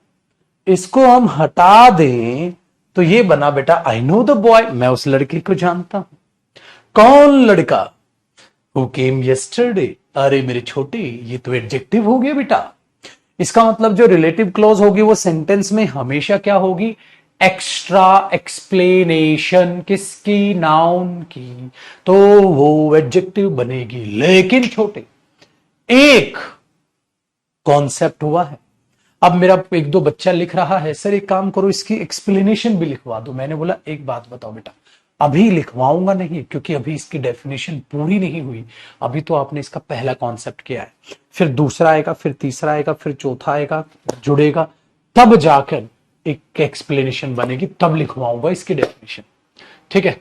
इसको हम हटा दें तो ये बना बेटा आई नो द बॉय, मैं उस लड़के को जानता हूं। कौन लड़का? Who came yesterday. अरे मेरे छोटे, ये तो एडजेक्टिव हो गया बेटा। इसका मतलब जो रिलेटिव क्लॉज होगी वो सेंटेंस में हमेशा क्या होगी? Extra explanation. किसकी? नाउन की। तो वो एडजेक्टिव बनेगी। लेकिन छोटे, एक कॉन्सेप्ट हुआ है। अब मेरा एक दो बच्चा लिख रहा है सर एक काम करो इसकी एक्सप्लेनेशन भी लिखवा दो। मैंने बोला एक बात बताओ बेटा, अभी लिखवाऊंगा नहीं, क्योंकि अभी इसकी डेफिनेशन पूरी नहीं हुई। अभी तो आपने इसका पहला कॉन्सेप्ट किया है, फिर दूसरा आएगा, फिर तीसरा आएगा, फिर चौथा आएगा, जुड़ेगा, तब जाकर एक एक्सप्लेनेशन बनेगी, तब लिखवाऊंगा इसकी डेफिनेशन। ठीक है,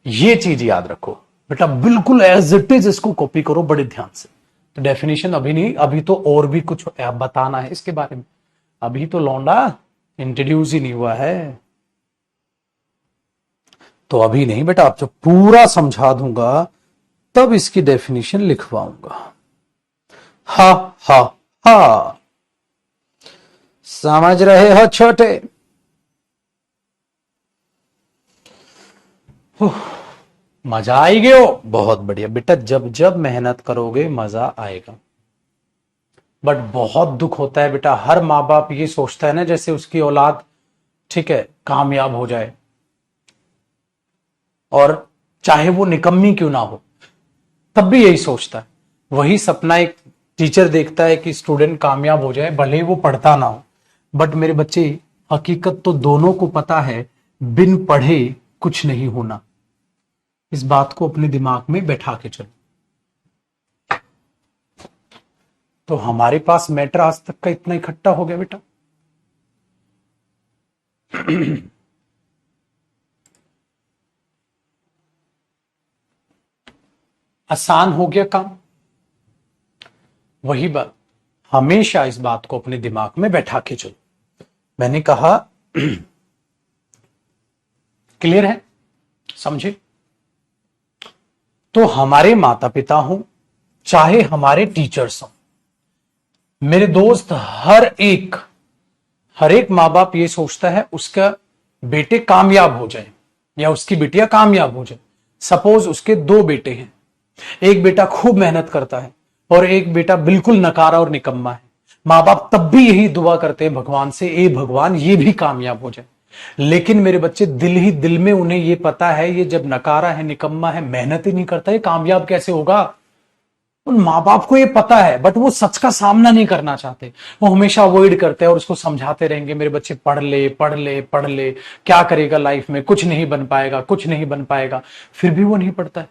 ये चीज याद रखो बेटा, बिल्कुल एज इट इज इसको कॉपी करो बड़े ध्यान से। तो डेफिनेशन अभी नहीं, अभी तो और भी कुछ बताना है इसके बारे में। अभी तो लौंडा इंट्रोड्यूस ही नहीं हुआ है, तो अभी नहीं बेटा, आप जब पूरा समझा दूंगा तब इसकी डेफिनेशन लिखवाऊंगा। हा हा हा, समझ रहे हो छोटे? मजा आई गयो? बहुत बढ़िया बेटा, जब जब मेहनत करोगे मजा आएगा। बट बहुत दुख होता है बेटा, हर माँ बाप ये सोचता है ना जैसे उसकी औलाद, ठीक है, कामयाब हो जाए, और चाहे वो निकम्मी क्यों ना हो तब भी यही सोचता है। वही सपना एक टीचर देखता है कि स्टूडेंट कामयाब हो जाए, भले ही वो पढ़ता ना हो। बट मेरे बच्चे, हकीकत तो दोनों को पता है, बिन पढ़े कुछ नहीं होना। इस बात को अपने दिमाग में बैठा के चलो। तो हमारे पास मैटर आज तक का इतना इकट्ठा हो गया बेटा। आसान हो गया काम। वही बात, हमेशा इस बात को अपने दिमाग में बैठा के चलो। मैंने कहा क्लियर है? समझे? तो हमारे माता पिता हों चाहे हमारे टीचर्स हों, मेरे दोस्त, हर एक माँ बाप ये सोचता है उसका बेटे कामयाब हो जाए या उसकी बिटिया कामयाब हो जाए। सपोज उसके दो बेटे हैं, एक बेटा खूब मेहनत करता है और एक बेटा बिल्कुल नकारा और निकम्मा है। माँ बाप तब भी यही दुआ करते हैं भगवान से, ए भगवान ये भी कामयाब हो जाए। लेकिन मेरे बच्चे, दिल ही दिल में उन्हें ये पता है, ये जब नकारा है, निकम्मा है, मेहनत ही नहीं करता, ये कामयाब कैसे होगा। उन माँ बाप को ये पता है, बट वो सच का सामना नहीं करना चाहते। वो हमेशा अवॉइड करते हैं और उसको समझाते रहेंगे, मेरे बच्चे पढ़ ले पढ़ ले पढ़ ले, क्या करेगा लाइफ में, कुछ नहीं बन पाएगा, कुछ नहीं बन पाएगा। फिर भी वो नहीं पढ़ता है।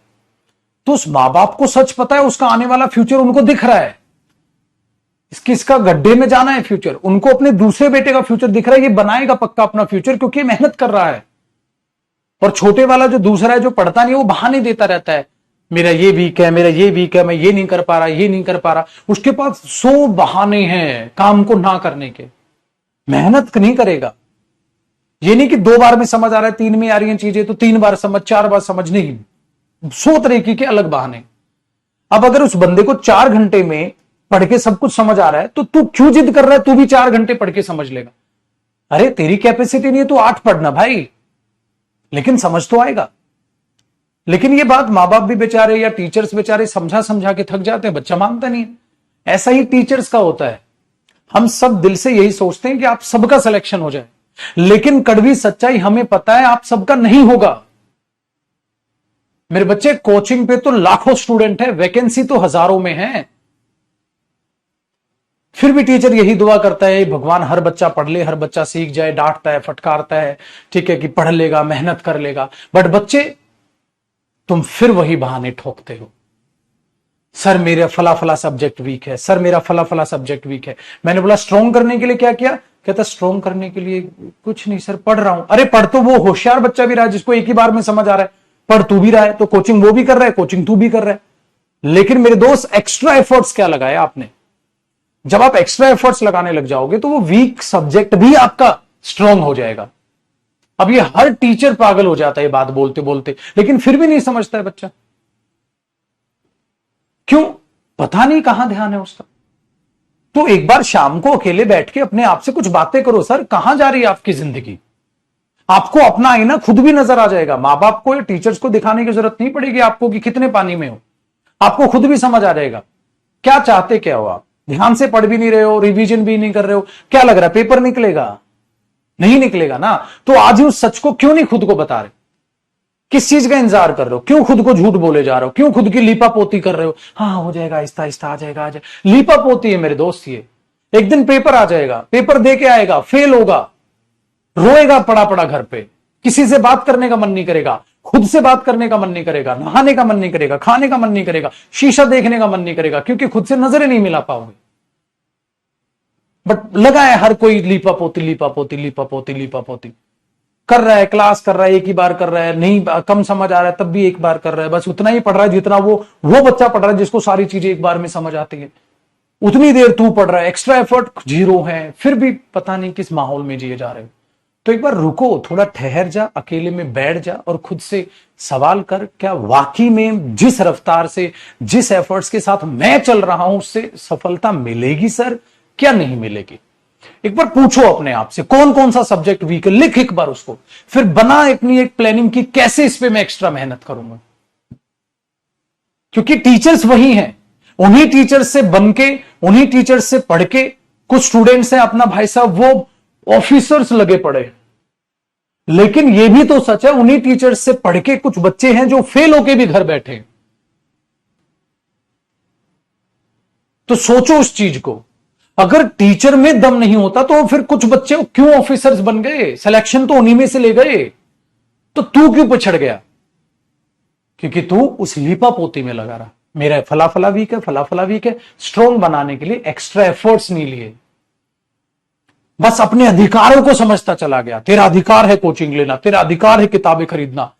तो उस माँ बाप को सच पता है, उसका आने वाला फ्यूचर उनको दिख रहा है, इसका गड्ढे में जाना है फ्यूचर। उनको अपने दूसरे बेटे का फ्यूचर दिख रहा है, ये बनाएगा पक्का अपना फ्यूचर, क्योंकि मेहनत कर रहा है। और छोटे वाला जो दूसरा है, जो पढ़ता नहीं, वो बहाने देता रहता है, मेरा ये वीक है, मेरा ये वीक है, मैं ये नहीं कर पा रहा, ये नहीं कर पा रहा। उसके पास 100 बहाने हैं काम को ना करने के। मेहनत नहीं करेगा। ये नहीं कि 2 बार में समझ आ रहा है, 3 में आ रही हैं चीजें तो 3 बार समझ, 4 बार समझ, नहीं। 100 तरीके के अलग बहाने। अब अगर उस बंदे को 4 घंटे में पढ़ के सब कुछ समझ आ रहा है, तो तू क्यों जिद कर रहा है, तू भी 4 घंटे पढ़ के समझ लेगा। अरे तेरी कैपेसिटी नहीं है, तू 8 पढ़ना भाई, लेकिन समझ तो आएगा। लेकिन ये बात माँ बाप भी बेचारे या टीचर्स बेचारे समझा समझा के थक जाते हैं, बच्चा मानता नहीं है। ऐसा ही टीचर्स का होता है। हम सब दिल से यही सोचते हैं कि आप सबका सिलेक्शन हो जाए, लेकिन कड़वी सच्चाई हमें पता है, आप सबका नहीं होगा। मेरे बच्चे, कोचिंग पे तो लाखों स्टूडेंट है, वैकेंसी तो हजारों में है। फिर भी टीचर यही दुआ करता है, भगवान हर बच्चा पढ़ ले, हर बच्चा सीख जाए, डांटता है, फटकारता है, ठीक है, कि पढ़ लेगा, मेहनत कर लेगा। बट बच्चे, तुम फिर वही बहाने ठोकते हो, सर मेरा फला फला सब्जेक्ट वीक है, सर मेरा फला फला सब्जेक्ट वीक है। मैंने बोला स्ट्रॉन्ग करने के लिए क्या किया? कहता स्ट्रॉन्ग करने के लिए कुछ नहीं सर, पढ़ रहा हूं। अरे पढ़ तो वो होशियार बच्चा भी रहा है, जिसको एक ही बार में समझ आ रहा है। पढ़ तू भी रहा है, तो कोचिंग वो भी कर रहा है, कोचिंग तू भी कर रहा है। लेकिन मेरे दोस्त, एक्स्ट्रा एफर्ट्स क्या लगाए आपने? जब आप एक्स्ट्रा एफर्ट्स लगाने लग जाओगे, तो वो वीक सब्जेक्ट भी आपका स्ट्रांग हो जाएगा। अब ये हर टीचर पागल हो जाता है बात बोलते बोलते, लेकिन फिर भी नहीं समझता है बच्चा। क्यों? पता नहीं कहां ध्यान है उसका। तो एक बार शाम को अकेले बैठ के अपने आप से कुछ बातें करो, सर कहां जा रही है आपकी जिंदगी। आपको अपना आईना खुद भी नजर आ जाएगा। मां बाप को या टीचर्स को दिखाने की जरूरत नहीं पड़ेगी आपको कि कितने पानी में हो। आपको खुद भी समझ आ जाएगा क्या चाहते क्या हो आप। ध्यान से पढ़ भी नहीं रहे हो, रिवीजन भी नहीं कर रहे हो, क्या लग रहा है पेपर निकलेगा? नहीं निकलेगा ना। तो आज ही उस सच को क्यों नहीं खुद को बता रहे? किस चीज का इंतजार कर रहे हो? क्यों खुद को झूठ बोले जा रहे हो? क्यों खुद की लीपा पोती कर रहे हो? हाँ हो जाएगा, आहिस्ता आहिस्ता आ जाएगा, आ जाएगा। लीपा पोती है मेरे दोस्त ये। एक दिन पेपर आ जाएगा, पेपर दे के आएगा, फेल होगा, रोएगा पड़ा पड़ा घर पे, किसी से बात करने का मन नहीं करेगा, खुद से बात करने का मन नहीं करेगा, नहाने का मन नहीं करेगा, खाने का मन नहीं करेगा, शीशा देखने का मन नहीं करेगा, क्योंकि खुद से नजरें नहीं मिला पाओगे। बट लगा है हर कोई लीपा पोती लीपा पोती लीपा पोती लीपा पोती कर रहा है। क्लास कर रहा है, एक ही बार कर रहा है, नहीं कम समझ आ रहा है तब भी एक बार कर रहा है। बस उतना ही पढ़ रहा है जितना वो बच्चा पढ़ रहा है जिसको सारी चीजें एक बार में समझ आती है। उतनी देर तू पढ़ रहा है, एक्स्ट्रा एफर्ट जीरो है, फिर भी पता नहीं किस माहौल में जिए जा रहे हो। तो एक बार रुको, थोड़ा ठहर जा, अकेले में बैठ जा और खुद से सवाल कर, क्या वाकई में जिस रफ्तार से, जिस एफर्ट्स के साथ मैं चल रहा हूं, उससे सफलता मिलेगी सर, क्या नहीं मिलेगी? एक बार पूछो अपने आप से, कौन कौन सा सब्जेक्ट वीक है, लिख एक बार उसको, फिर बना अपनी एक प्लानिंग की कैसे इस पे मैं एक्स्ट्रा मेहनत करूंगा। क्योंकि टीचर्स वही हैं, उन्हीं टीचर्स से बन के, उन्हीं टीचर्स से पढ़ के कुछ स्टूडेंट्स हैं अपना भाई साहब वो ऑफिसर्स लगे पड़े। लेकिन यह भी तो सच है, उन्हीं टीचर्स से पढ़ के कुछ बच्चे हैं जो फेल होके भी घर बैठे। तो सोचो उस चीज को, अगर टीचर में दम नहीं होता तो फिर कुछ बच्चे क्यों ऑफिसर्स बन गए? सिलेक्शन तो उन्हीं में से ले गए, तो तू क्यों पिछड़ गया? क्योंकि तू उस लीपा पोती में लगा रहा, मेरा फला फला वीक है, फला फला वीक है। स्ट्रॉन्ग बनाने के लिए एक्स्ट्रा एफर्ट्स नहीं लिए, बस अपने अधिकारों को समझता चला गया। तेरा अधिकार है कोचिंग लेना, तेरा अधिकार है किताबें खरीदना,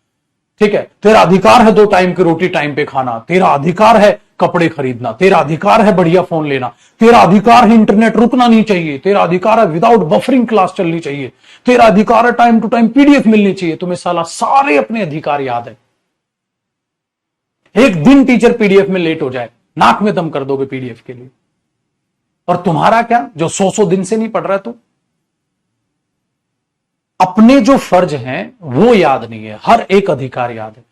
ठीक है, तेरा अधिकार है 2 टाइम की रोटी टाइम पे खाना, तेरा अधिकार है कपड़े खरीदना, तेरा अधिकार है बढ़िया फोन लेना, तेरा अधिकार है इंटरनेट रुकना नहीं चाहिए, तेरा अधिकार है विदाउट बफरिंग क्लास चलनी चाहिए, तेरा अधिकार है टाइम टू टाइम पीडीएफ मिलनी चाहिए। तुम्हें साला सारे अपने अधिकार याद है। एक दिन टीचर पीडीएफ में लेट हो जाए, नाक में दम कर दोगे पीडीएफ के लिए। और तुम्हारा क्या जो 100 दिन से नहीं पढ़ रहा तू? अपने जो फर्ज हैं वो याद नहीं है, हर एक अधिकार याद है।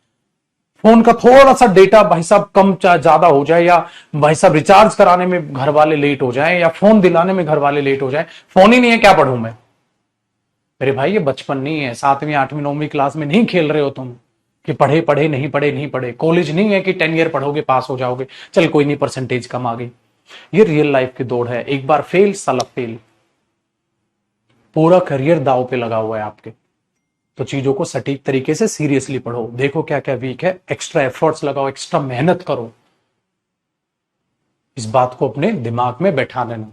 फोन का थोड़ा सा डेटा भाई साहब कम चाहे ज्यादा हो जाए, या भाई साहब रिचार्ज कराने में घर वाले लेट हो जाए, या फोन दिलाने में घर वाले लेट हो जाए, फोन ही नहीं है क्या पढ़ूं मैं? मेरे भाई ये बचपन नहीं है, 7वीं 8वीं 9वीं क्लास में नहीं खेल रहे हो तुम कि पढ़े पढ़े नहीं पढ़े नहीं पढ़े। कॉलेज नहीं है कि 10 ईयर पढ़ोगे पास हो जाओगे, चल कोई नहीं परसेंटेज कम आ गई। ये रियल लाइफ की दौड़ है, एक बार फेल साला फेल, पूरा करियर दाव पे लगा हुआ है आपके। तो चीजों को सटीक तरीके से सीरियसली पढ़ो, देखो क्या क्या वीक है, एक्स्ट्रा एफर्ट्स लगाओ, एक्स्ट्रा मेहनत करो। इस बात को अपने दिमाग में बैठा लेना।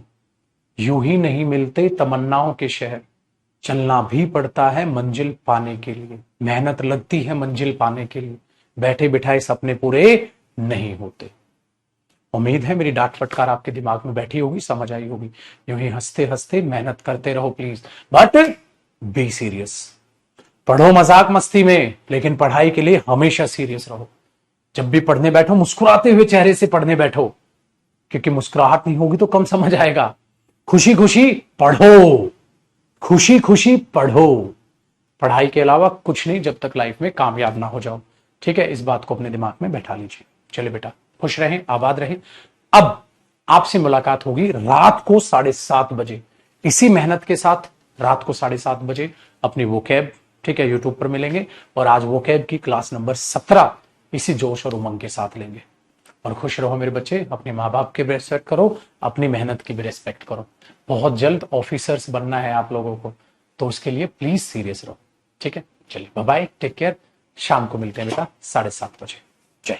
यूं ही नहीं मिलते तमन्नाओं के शहर, चलना भी पड़ता है मंजिल पाने के लिए, मेहनत लगती है मंजिल पाने के लिए, बैठे बिठाए सपने पूरे नहीं होते। उम्मीद है मेरी डांट फटकार आपके दिमाग में बैठी होगी, समझ आई होगी। यूं ही हंसते हंसते मेहनत करते रहो प्लीज, बट बी सीरियस। पढ़ो मजाक मस्ती में, लेकिन पढ़ाई के लिए हमेशा सीरियस रहो। जब भी पढ़ने बैठो मुस्कुराते हुए चेहरे से पढ़ने बैठो, क्योंकि मुस्कुराहट नहीं होगी तो कम समझ आएगा। खुशी खुशी पढ़ो, खुशी खुशी पढ़ो। पढ़ाई के अलावा कुछ नहीं जब तक लाइफ में कामयाब ना हो जाओ। ठीक है, इस बात को अपने दिमाग में बैठा लीजिए। चलिए बेटा, खुश रहें, आबाद रहें। अब आपसे मुलाकात होगी रात को 7:30 बजे, इसी मेहनत के साथ रात को 7:30 बजे अपनी वोकैब, ठीक है, यूट्यूब पर मिलेंगे। और आज वोकैब की क्लास नंबर 17 इसी जोश और उमंग के साथ लेंगे। और खुश रहो मेरे बच्चे, अपने माँ बाप की भी रिस्पेक्ट करो, अपनी मेहनत की भी रिस्पेक्ट करो। बहुत जल्द ऑफिसर्स बनना है आप लोगों को, तो उसके लिए प्लीज सीरियस रहो। ठीक है, चलिए बाय बाय, टेक केयर। शाम को मिलते हैं बेटा 7:30 बजे। जय।